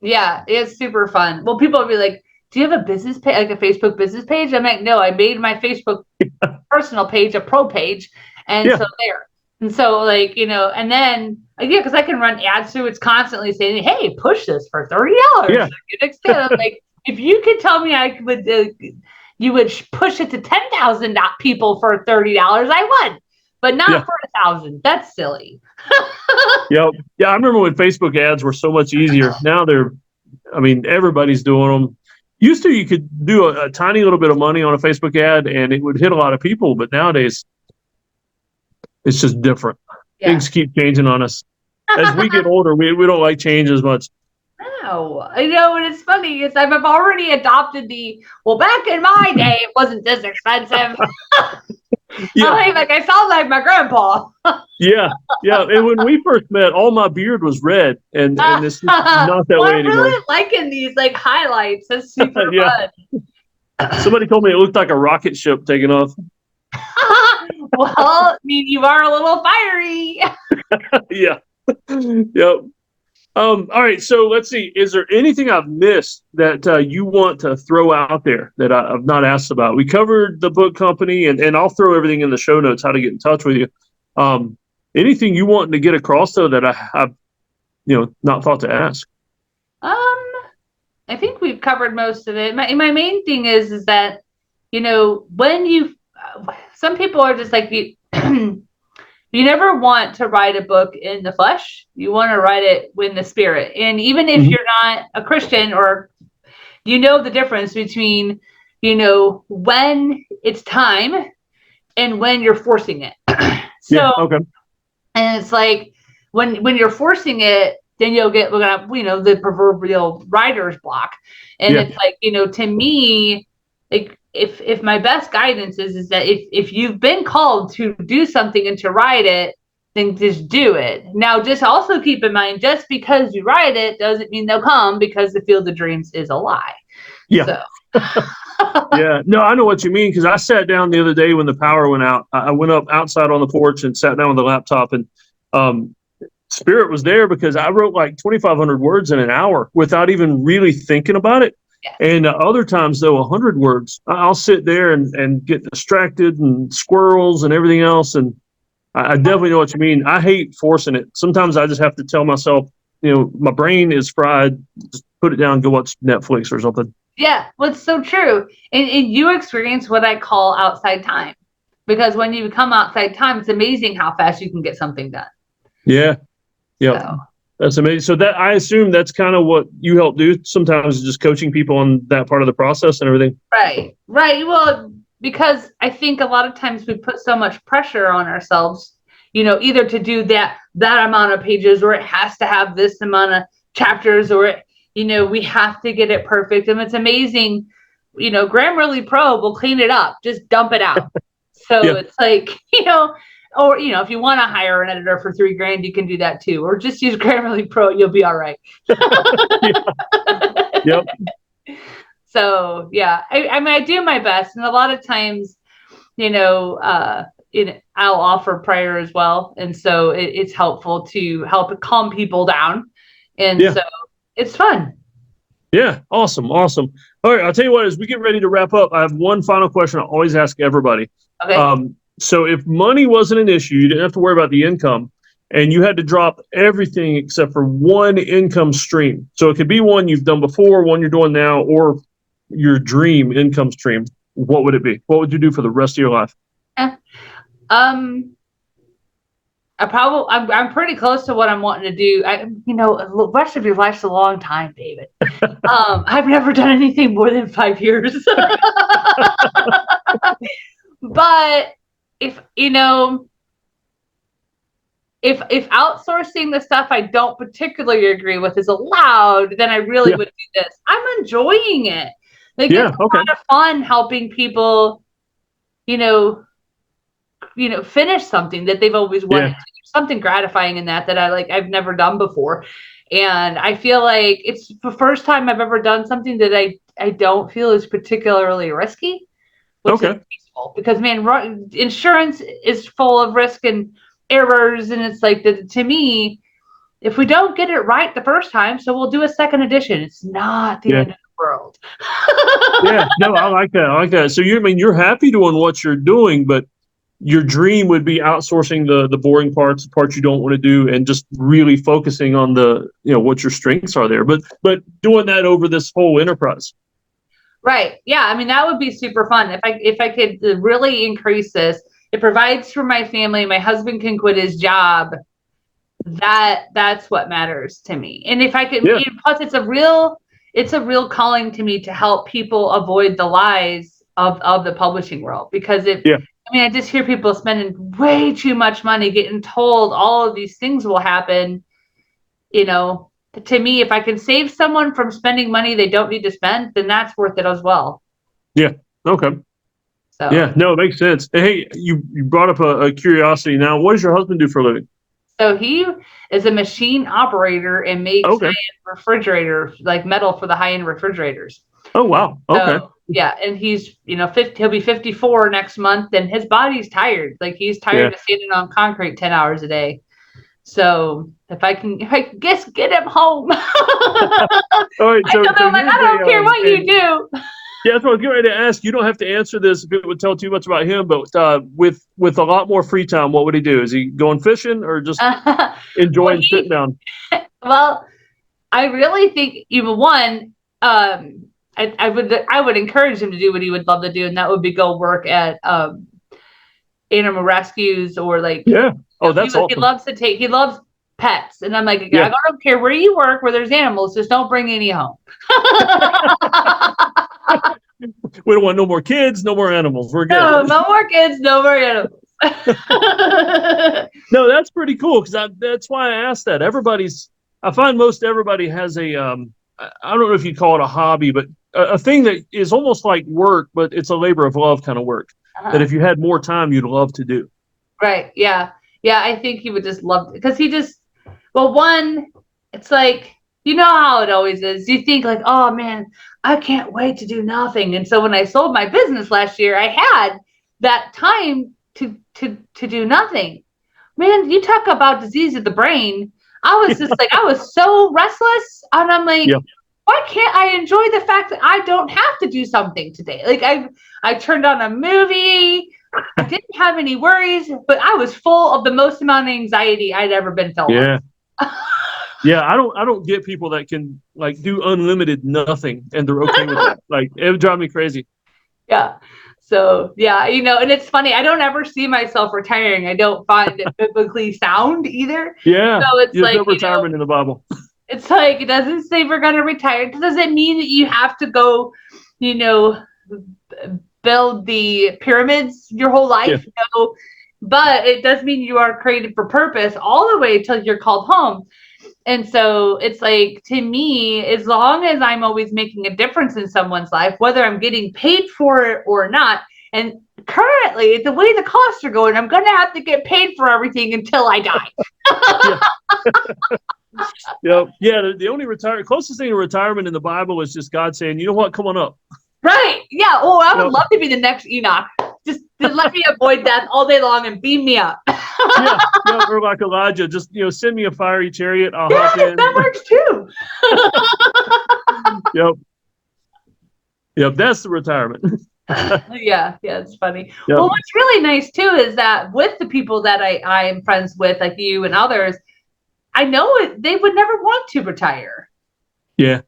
Yeah, it's super fun. Well, people will be like, do you have a business page, like a Facebook business page? I'm like, no, I made my Facebook personal page a pro page. And so there. And so, like, and then, because I can run ads through, it's constantly saying, hey, push this for $30. Yeah. I'm like, if you could tell me you would push it to 10,000 people for $30, I would. But not for 1,000. That's silly. Yeah, I remember when Facebook ads were so much easier. Now everybody's doing them. Used to, you could do a tiny little bit of money on a Facebook ad and it would hit a lot of people, but nowadays it's just different. Things keep changing on us. As we get older, we don't like change as much. No, and it's funny is I've already adopted back in my day, it wasn't this expensive. I sound like my grandpa. And when we first met, all my beard was red, and it's not that way anymore. I'm really liking these highlights. That's super fun. Somebody told me it looked like a rocket ship taking off. Well, I mean, you are a little fiery. Yep. All right, so let's see. Is there anything I've missed that you want to throw out there that I've not asked about? We covered the book company, and I'll throw everything in the show notes, how to get in touch with you. Anything you want to get across, though, that I've not thought to ask? I think we've covered most of it. My main thing is that, when some people are just like, you never want to write a book in the flesh. You want to write it in the spirit. And even if you're not a Christian, or you know the difference between, when it's time and when you're forcing it. And it's like when you're forcing it, then you'll get, the proverbial writer's block. And it's like, to me, like if my best guidance is that if you've been called to do something and to write it, then just do it. Now, just also keep in mind, just because you write it doesn't mean they'll come, because the field of dreams is a lie. Yeah. So. Yeah. No, I know what you mean, because I sat down the other day when the power went out. I went up outside on the porch and sat down with the laptop, and Spirit was there because I wrote like 2,500 words in an hour without even really thinking about it. Yeah. And other times, though, 100 words, I'll sit there and get distracted and squirrels and everything else. And I definitely know what you mean. I hate forcing it. Sometimes I just have to tell myself, my brain is fried. Just put it down, go watch Netflix or something. Yeah, well, it's so true. And you experience what I call outside time, because when you become outside time, it's amazing how fast you can get something done. Yeah. Yeah. So. That's amazing. So that, I assume that's kind of what you help do sometimes, just coaching people on that part of the process and everything. Right. Well, because I think a lot of times we put so much pressure on ourselves, either to do that amount of pages, or it has to have this amount of chapters, or we have to get it perfect. And it's amazing, Grammarly Pro will clean it up, just dump it out. So It's like, or, if you want to hire an editor for $3,000, you can do that too. Or just use Grammarly Pro, you'll be all right. Yep. So, yeah, I mean, I do my best. And a lot of times, I'll offer prayer as well. And so it's helpful to help calm people down. And so it's fun. Yeah. Awesome. All right. I'll tell you what, as we get ready to wrap up, I have one final question I always ask everybody. Okay. So if money wasn't an issue, you didn't have to worry about the income, and you had to drop everything except for one income stream. So it could be one you've done before, one you're doing now, or your dream income stream. What would it be? What would you do for the rest of your life? I'm pretty close to what I'm wanting to do. The rest of your life's a long time, David. I've never done anything more than 5 years. But if outsourcing the stuff I don't particularly agree with is allowed, then I really would do this. I'm enjoying it. Like, it's a lot of fun helping people, finish something that they've always wanted to do. Something gratifying in that I've never done before. And I feel like it's the first time I've ever done something that I don't feel is particularly risky. Which is peaceful, because insurance is full of risk and errors. And it's like, to me, if we don't get it right the first time, so we'll do a second edition. It's not the end of the world. Yeah. No, I like that. So you're happy doing what you're doing, but your dream would be outsourcing the boring parts, the parts you don't want to do, and just really focusing on the, what your strengths are there, but doing that over this whole enterprise. Right. Yeah. I mean, that would be super fun. If I could really increase this, it provides for my family. My husband can quit his job. That's what matters to me. And if I could, plus it's a real calling to me to help people avoid the lies of the publishing world, because I just hear people spending way too much money getting told all of these things will happen. To me, if I can save someone from spending money they don't need to spend, then that's worth it as well. Yeah. Okay. So. Yeah. No, it makes sense. Hey, you brought up a curiosity. Now, what does your husband do for a living? So he is a machine operator and makes high-end refrigerators, like metal for the high-end refrigerators. Oh, wow. Okay. So, yeah. And he's, he'll be 54 next month, and his body's tired. Like, he's tired of standing on concrete 10 hours a day. So if I can just get him home. All right, I don't care what you do. Yeah, that's what I was getting ready to ask. You don't have to answer this if it would tell too much about him, but with a lot more free time, what would he do? Is he going fishing or just enjoying sitting down? Well, I really think I would encourage him to do what he would love to do, and that would be go work at animal rescues, or Oh, that's awesome. He loves pets. And I'm like, Yeah. I don't care where you work, where there's animals, just don't bring any home. We don't want no more kids, no more animals. We're good. No more kids, no more animals. No, that's pretty cool, because that's why I asked that. I find most everybody has a, I don't know if you'd call it a hobby, but a thing that is almost like work, but it's a labor of love kind of work that if you had more time, you'd love to do. Right. Yeah. Yeah. I think he would just love it because one, it's like, you know how it always is. You think like, oh man, I can't wait to do nothing. And so when I sold my business last year, I had that time to do nothing. Man, you talk about disease of the brain. I was just like, I was so restless. And I'm like, why can't I enjoy the fact that I don't have to do something today? Like I turned on a movie. I didn't have any worries, but I was full of the most amount of anxiety I'd ever been filled with. Yeah, I don't get people that can like do unlimited nothing and they're okay with that. Like it would drive me crazy. Yeah. So yeah, and it's funny. I don't ever see myself retiring. I don't find it biblically sound either. Yeah. So it's there's like no retirement in the Bible. It's like it doesn't say we're gonna retire. It doesn't mean that you have to go, build the pyramids your whole life. But it does mean you are created for purpose all the way till you're called home. And so it's like, to me, as long as I'm always making a difference in someone's life, whether I'm getting paid for it or not, and currently the way the costs are going, I'm going to have to get paid for everything until I die. The only closest thing to retirement in the Bible is just God saying, you know what, come on up. Right. Yeah. Oh, I would love to be the next Enoch. Just let me avoid death all day long and beam me up. Or like Elijah, just send me a fiery chariot. I'll hop in. That works too. Yep, that's the retirement. Yeah, it's funny. Yep. Well, what's really nice too is that with the people that I am friends with, like you and others, I know they would never want to retire. Yeah.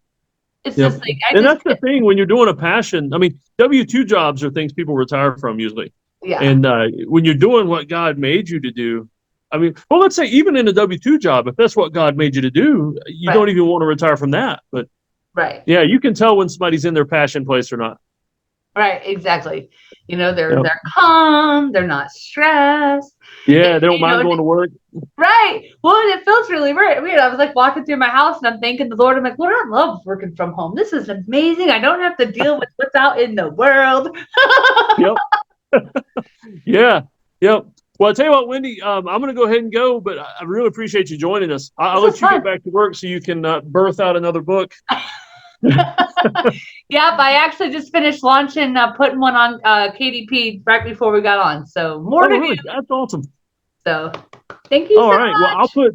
It's just like, that's the thing when you're doing a passion. I mean, W-2 jobs are things people retire from usually. Yeah. And when you're doing what God made you to do, I mean, well, let's say even in a W-2 job, if that's what God made you to do, you don't even want to retire from that. But yeah, you can tell when somebody's in their passion place or not. Right, exactly. They're calm, they're not stressed. Yeah, they don't mind going to work. Right. Well, and it feels really weird. I was like walking through my house and I'm thanking the Lord. I'm like, Lord, I love working from home. This is amazing. I don't have to deal with what's out in the world. Yep. Well, I'll tell you what, Wendy, I'm going to go ahead and go, but I really appreciate you joining us. I'll let you get back to work so you can birth out another book. Yep, I actually just finished launching, putting one on KDP right before we got on. So more to do. That's awesome. So thank you. All right. Much. Well, I'll put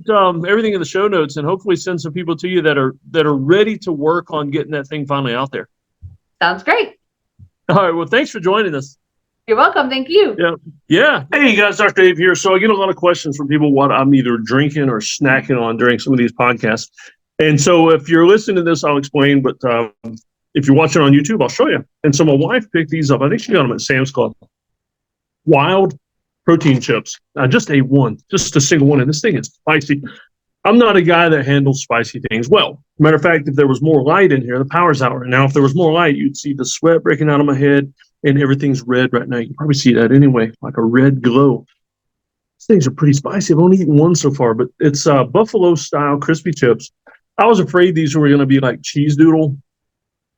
everything in the show notes and hopefully send some people to you that are ready to work on getting that thing finally out there. Sounds great. All right. Well, thanks for joining us. You're welcome. Thank you. Yeah. Hey, guys, Dr. Dave here. So I get a lot of questions from people what I'm either drinking or snacking on during some of these podcasts. And so if you're listening to this, I'll explain. But if you're watching on YouTube, I'll show you. And so my wife picked these up. I think she got them at Sam's Club. Wild protein chips. I just ate one, just a single one. And this thing is spicy. I'm not a guy that handles spicy things well. Matter of fact, if there was more light in here, the power's out right now. If there was more light, you'd see the sweat breaking out of my head and everything's red right now. You can probably see that anyway, like a red glow. These things are pretty spicy. I've only eaten one so far, but it's buffalo style crispy chips. I was afraid these were going to be like cheese doodle,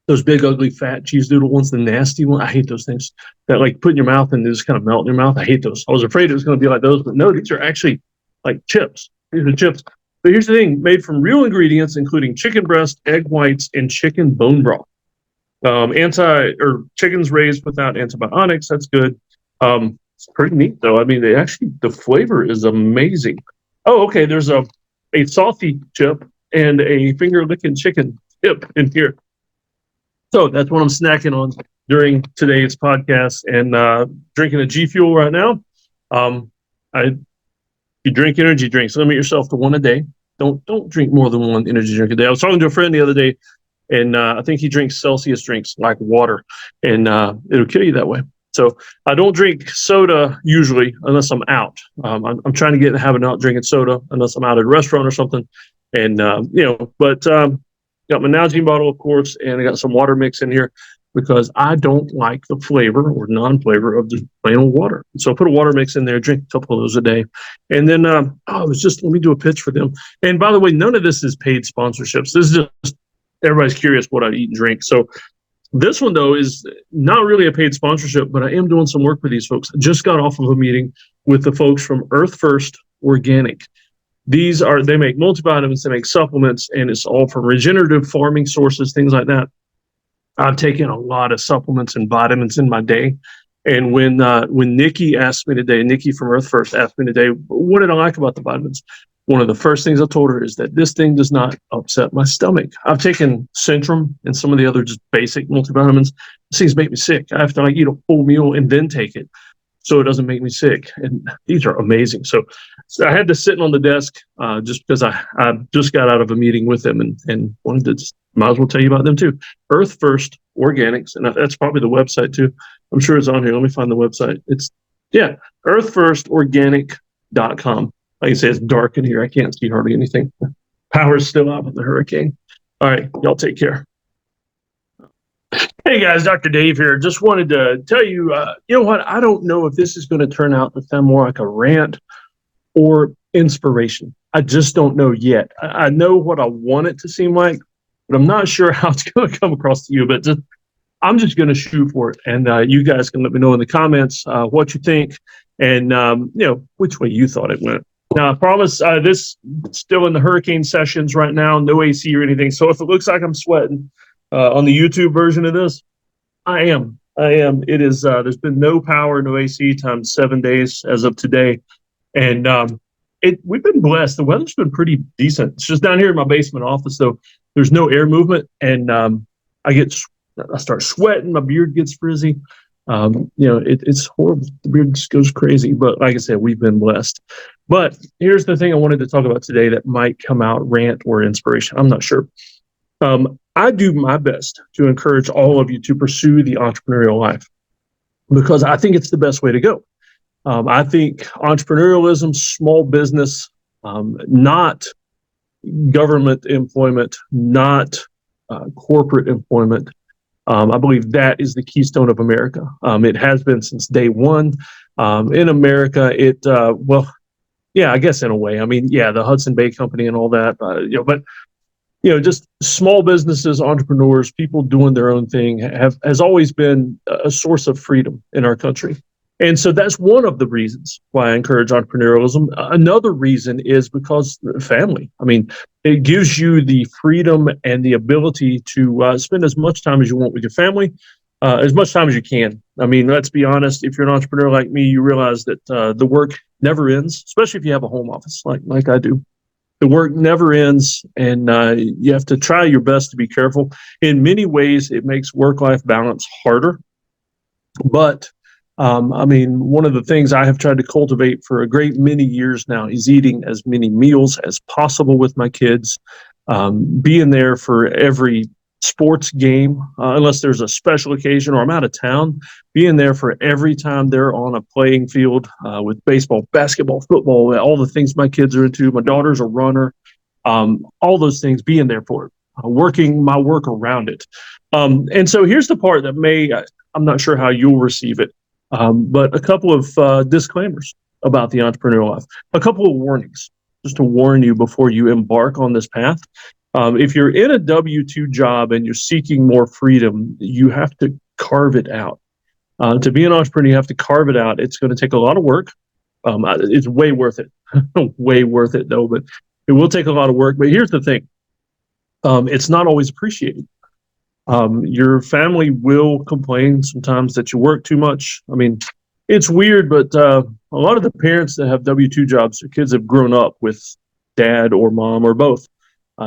those big, ugly, fat cheese doodle ones, the nasty one. I hate those things that like put in your mouth and they just kind of melt in your mouth. I hate those. I was afraid it was going to be like those, but no, these are actually like chips. These are chips. But here's the thing, made from real ingredients, including chicken breast, egg whites, and chicken bone broth. Chicken's raised without antibiotics. That's good. It's pretty neat though. I mean, the flavor is amazing. Oh, okay. There's a salty chip and a finger licking chicken chip in here. So that's what I'm snacking on during today's podcast and drinking a G Fuel right now. You drink energy drinks, limit yourself to one a day. Don't drink more than one energy drink a day. I was talking to a friend the other day, and I think he drinks Celsius drinks like water, and it'll kill you that way. So I don't drink soda usually unless I'm out. I'm trying to get in the habit of not drinking soda unless I'm out at a restaurant or something. And, got my Nalgene bottle, of course, and I got some water mix in here because I don't like the flavor or non-flavor of the plain old water. So I put a water mix in there, drink a couple of those a day. And then let me do a pitch for them. And by the way, none of this is paid sponsorships. This is just everybody's curious what I eat and drink. So this one, though, is not really a paid sponsorship, but I am doing some work with these folks. I just got off of a meeting with the folks from Earth First Organic. They make multivitamins, they make supplements, and it's all from regenerative farming sources, things like that. I've taken a lot of supplements and vitamins in my day. And when Nikki from Earth First asked me today, what did I like about the vitamins? One of the first things I told her is that this thing does not upset my stomach. I've taken Centrum and some of the other just basic multivitamins. These things make me sick. I have to eat a full meal and then take it so it doesn't make me sick. And these are amazing. So I had this sitting on the desk just because I just got out of a meeting with them and wanted to might as well tell you about them too. Earth First Organics, and that's probably the website too. I'm sure it's on here. Let me find the website. It's earthfirstorganic.com. Like I say, it's dark in here. I can't see hardly anything. Power's still out with the hurricane. All right, y'all take care. Hey guys, Dr. Dave here. Just wanted to tell you, you know what? I don't know if this is going to turn out to sound more like a rant or inspiration. I just don't know yet. I know what I want it to seem like, but I'm not sure how it's going to come across to you. But I'm just going to shoot for it, and you guys can let me know in the comments what you think and which way you thought it went. Now, I promise this still in the hurricane sessions right now, no AC or anything. So if it looks like I'm sweating on the YouTube version of this, I am. It is. There's been no power, no AC times 7 days as of today, and we've been blessed. The weather's been pretty decent. It's just down here in my basement office, though. There's no air movement, and I start sweating. My beard gets frizzy. It's horrible. The beard just goes crazy. But like I said, we've been blessed. But here's the thing I wanted to talk about today that might come out rant or inspiration. I'm not sure. I do my best to encourage all of you to pursue the entrepreneurial life because I think it's the best way to go. I think entrepreneurialism, small business, not government employment, not corporate employment. I believe that is the keystone of America. It has been since day one. In America, I guess in a way. I mean, the Hudson Bay Company and all that, but just small businesses, entrepreneurs, people doing their own thing has always been a source of freedom in our country. And so that's one of the reasons why I encourage entrepreneurialism. Another reason is because family. I mean, it gives you the freedom and the ability to spend as much time as you want with your family, as much time as you can. I mean, let's be honest. If you're an entrepreneur like me, you realize that the work never ends, especially if you have a home office like I do. The work never ends, and you have to try your best to be careful. In many ways, it makes work-life balance harder. But, one of the things I have tried to cultivate for a great many years now is eating as many meals as possible with my kids, being there for every sports game, unless there's a special occasion or I'm out of town, being there for every time they're on a playing field with baseball, basketball, football, all the things my kids are into. My daughter's a runner, all those things, being there for it, working my work around it. And so here's the part that I'm not sure how you'll receive it, but a couple of disclaimers about the entrepreneurial life, a couple of warnings, just to warn you before you embark on this path. If you're in a W-2 job and you're seeking more freedom, you have to carve it out. To be an entrepreneur, you have to carve it out. It's going to take a lot of work. It's way worth it. Way worth it, though, but it will take a lot of work. But here's the thing. It's not always appreciated. Your family will complain sometimes that you work too much. I mean, it's weird, but a lot of the parents that have W-2 jobs, their kids have grown up with dad or mom or both.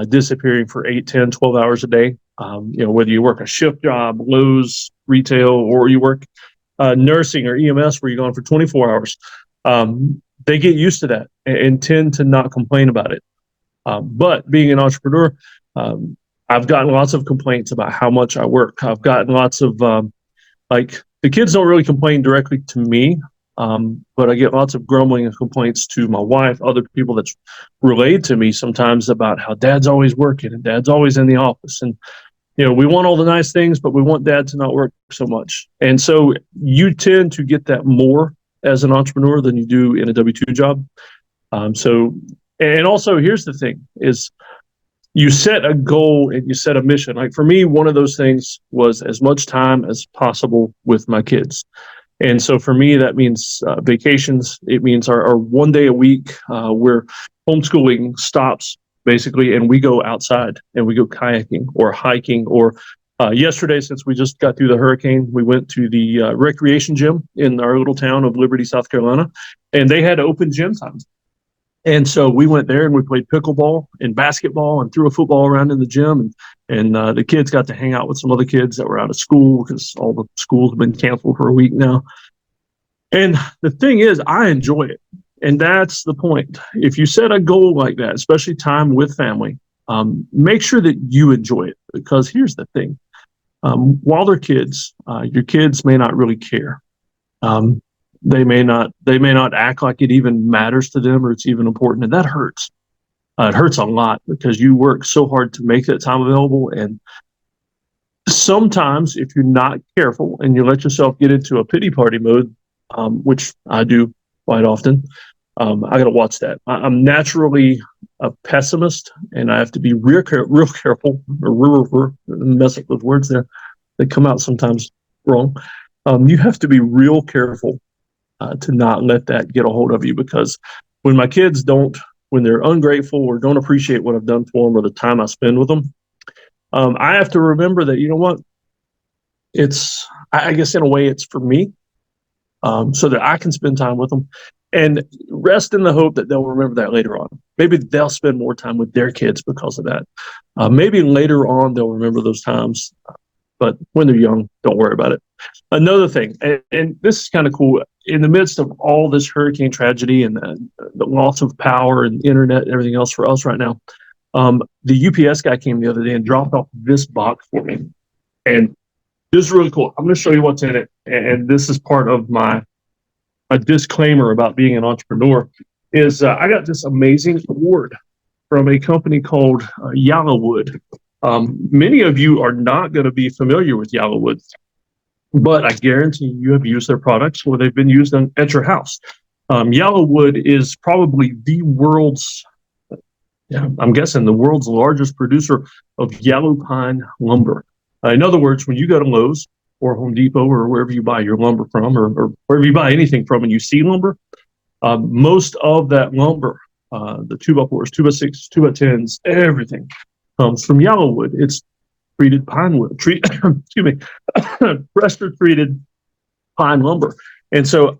Disappearing for 8, 10, 12 hours a day. Whether you work a shift job, Lowe's, retail, or you work nursing or EMS where you're gone for 24 hours, they get used to that and tend to not complain about it. But being an entrepreneur, I've gotten lots of complaints about how much I work. I've gotten lots of The kids don't really complain directly to me, but I get lots of grumbling and complaints to my wife, other people that's relayed to me sometimes about how dad's always working and dad's always in the office. And, we want all the nice things, but we want dad to not work so much. And so you tend to get that more as an entrepreneur than you do in a W-2 job. And also here's the thing is you set a goal and you set a mission. Like for me, one of those things was as much time as possible with my kids. And so for me, that means vacations. It means our 1 day a week where homeschooling stops basically, and we go outside and we go kayaking or hiking. Or yesterday, since we just got through the hurricane, we went to the recreation gym in our little town of Liberty, South Carolina, and they had open gym times. And so we went there and we played pickleball and basketball and threw a football around in the gym. And the kids got to hang out with some other kids that were out of school because all the schools have been canceled for a week now. And the thing is, I enjoy it. And that's the point. If you set a goal like that, especially time with family, make sure that you enjoy it. Because here's the thing. While they're kids, your kids may not really care. They may not act like it even matters to them or it's even important. And that hurts. It hurts a lot because you work so hard to make that time available. And sometimes if you're not careful and you let yourself get into a pity party mode, which I do quite often, I got to watch that. I'm naturally a pessimist and I have to be real careful, mess up those words there. They come out sometimes wrong. You have to be real careful to not let that get a hold of you, because when my kids when they're ungrateful or don't appreciate what I've done for them or the time I spend with them, I have to remember that, you know what, I guess in a way it's for me, so that I can spend time with them and rest in the hope that they'll remember that later on. Maybe they'll spend more time with their kids because of that. Maybe later on they'll remember those times, but when they're young, don't worry about it. Another thing, and this is kind of cool, in the midst of all this hurricane tragedy and the loss of power and internet and everything else for us right now, the UPS guy came the other day and dropped off this box for me. And this is really cool. I'm going to show you what's in it. And this is part of a disclaimer about being an entrepreneur is I got this amazing award from a company called Yellowwood. Many of you are not going to be familiar with Yellowwood, but I guarantee you have used their products or they've been used at your house. Yellowwood is probably the world's largest producer of yellow pine lumber. In other words, when you go to Lowe's or Home Depot or wherever you buy your lumber from, or wherever you buy anything from and you see lumber, most of that lumber, the 2x4s, 2x6s, 2x10s, everything comes from Yellowwood. It's treated pine wood, pressure treated pine lumber. And so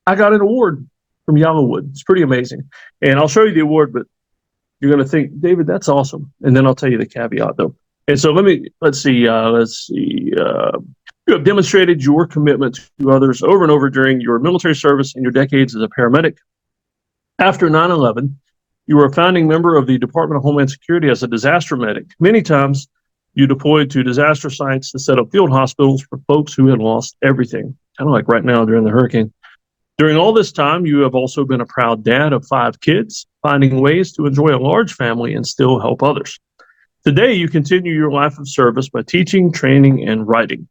I got an award from Yellowwood. It's pretty amazing. And I'll show you the award, but you're going to think, David, that's awesome. And then I'll tell you the caveat though. And so let's see. You have demonstrated your commitment to others over and over during your military service and your decades as a paramedic. After 9/11, you were a founding member of the Department of Homeland Security as a disaster medic. Many times you deployed to disaster sites to set up field hospitals for folks who had lost everything, kind of like right now during the hurricane. During all this time, you have also been a proud dad of 5 kids, finding ways to enjoy a large family and still help others. Today, you continue your life of service by teaching, training, and writing.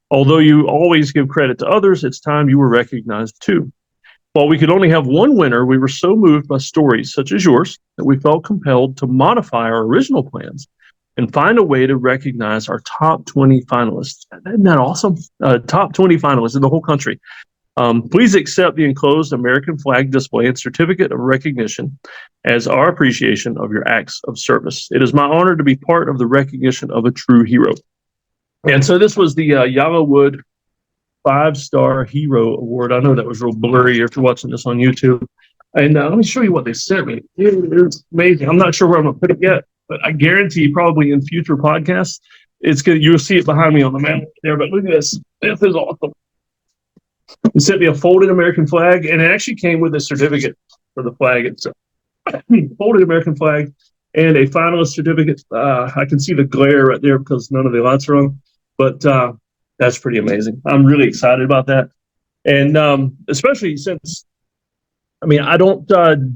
Although you always give credit to others, it's time you were recognized too. While we could only have one winner, we were so moved by stories such as yours that we felt compelled to modify our original plans and find a way to recognize our top 20 finalists. Isn't that awesome? Top 20 finalists in the whole country. Please accept the enclosed American flag display and certificate of recognition as our appreciation of your acts of service. It is my honor to be part of the recognition of a true hero. And so this was the Yellowwood 5-Star Hero Award. I know that was real blurry if you're watching this on YouTube. And let me show you what they sent me. It's amazing. I'm not sure where I'm going to put it yet, but I guarantee probably in future podcasts, you'll see it behind me on the map there. But look at this. This is awesome. They sent me a folded American flag, and it actually came with a certificate for the flag itself. Folded American flag and a finalist certificate. I can see the glare right there because none of the lights are on. But That's pretty amazing. I'm really excited about that. And especially since, I mean, I don't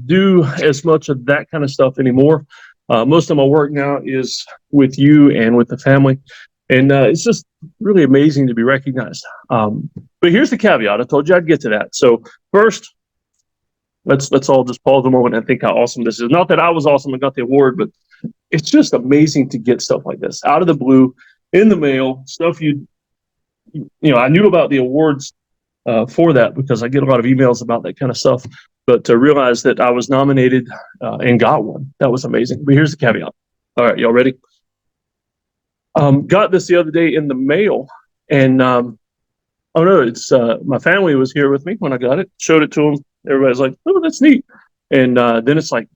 do as much of that kind of stuff anymore. Most of my work now is with you and with the family. And it's just really amazing to be recognized. But here's the caveat. I told you I'd get to that. So first, let's all just pause a moment and think how awesome this is. Not that I was awesome and got the award, but it's just amazing to get stuff like this out of the blue, in the mail, stuff I knew about the awards for that because I get a lot of emails about that kind of stuff. But to realize that I was nominated and got one, that was amazing. But here's the caveat. All right, y'all ready? Got this the other day in the mail, and oh no, it's my family was here with me when I got it. Showed it to them. Everybody's like, "Oh, that's neat." And then it's like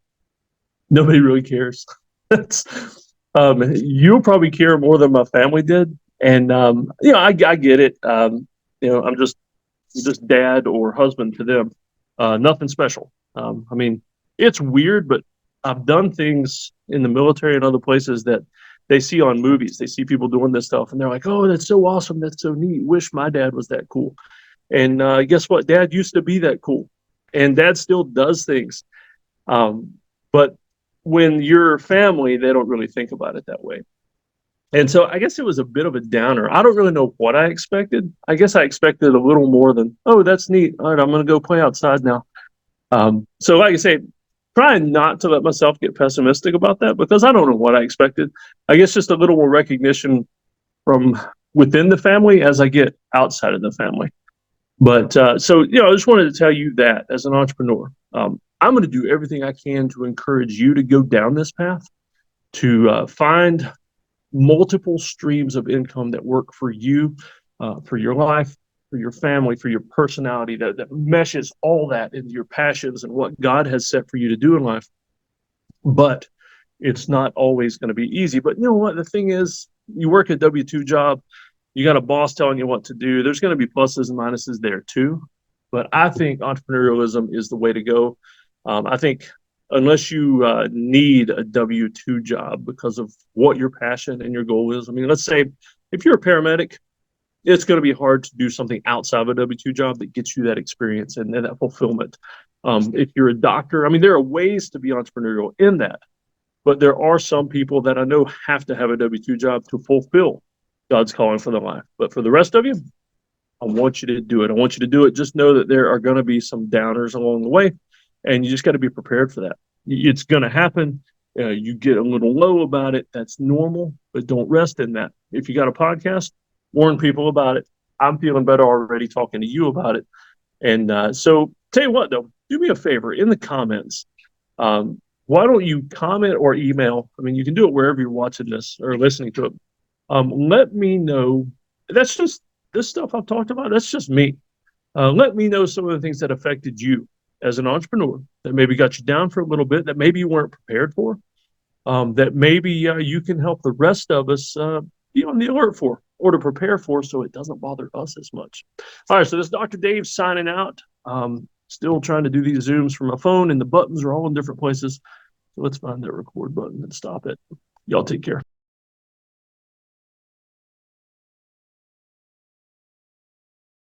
nobody really cares. You'll probably care more than my family did, and I get it. I'm just dad or husband to them. Nothing special. I mean, it's weird, but I've done things in the military and other places that they see on movies. They see people doing this stuff, and they're like, "Oh, that's so awesome! That's so neat. Wish my dad was that cool." And guess what? Dad used to be that cool, and Dad still does things. But when you're family, they don't really think about it that way. And so I guess it was a bit of a downer. I don't really know what I expected. I guess I expected a little more than, "Oh, that's neat. All right, I'm going to go play outside now." So like I say, trying not to let myself get pessimistic about that because I don't know what I expected. I guess just a little more recognition from within the family as I get outside of the family. But I just wanted to tell you that as an entrepreneur, I'm going to do everything I can to encourage you to go down this path, to find multiple streams of income that work for you, for your life, for your family, for your personality, that meshes all that into your passions and what God has set for you to do in life. But it's not always going to be easy. But you know what? The thing is, you work a W-2 job, you got a boss telling you what to do. There's going to be pluses and minuses there too. But I think entrepreneurialism is the way to go. I think unless you need a W-2 job because of what your passion and your goal is. I mean, let's say if you're a paramedic, it's going to be hard to do something outside of a W-2 job that gets you that experience and that fulfillment. If you're a doctor, I mean, there are ways to be entrepreneurial in that, but there are some people that I know have to have a W-2 job to fulfill God's calling for their life. But for the rest of you, I want you to do it. I want you to do it. Just know that there are going to be some downers along the way, and you just got to be prepared for that. It's going to happen. You get a little low about it. That's normal, but don't rest in that. If you got a podcast, warn people about it. I'm feeling better already talking to you about it. And so tell you what, though, do me a favor in the comments. Why don't you comment or email? I mean, you can do it wherever you're watching this or listening to it. Let me know. That's just this stuff I've talked about. That's just me. Let me know some of the things that affected you as an entrepreneur that maybe got you down for a little bit, that maybe you weren't prepared for, that maybe you can help the rest of us be on the alert for or to prepare for so it doesn't bother us as much. All right, so this is Dr. Dave signing out. Still trying to do these Zooms from my phone, and the buttons are all in different places. So let's find that record button and stop it. Y'all take care.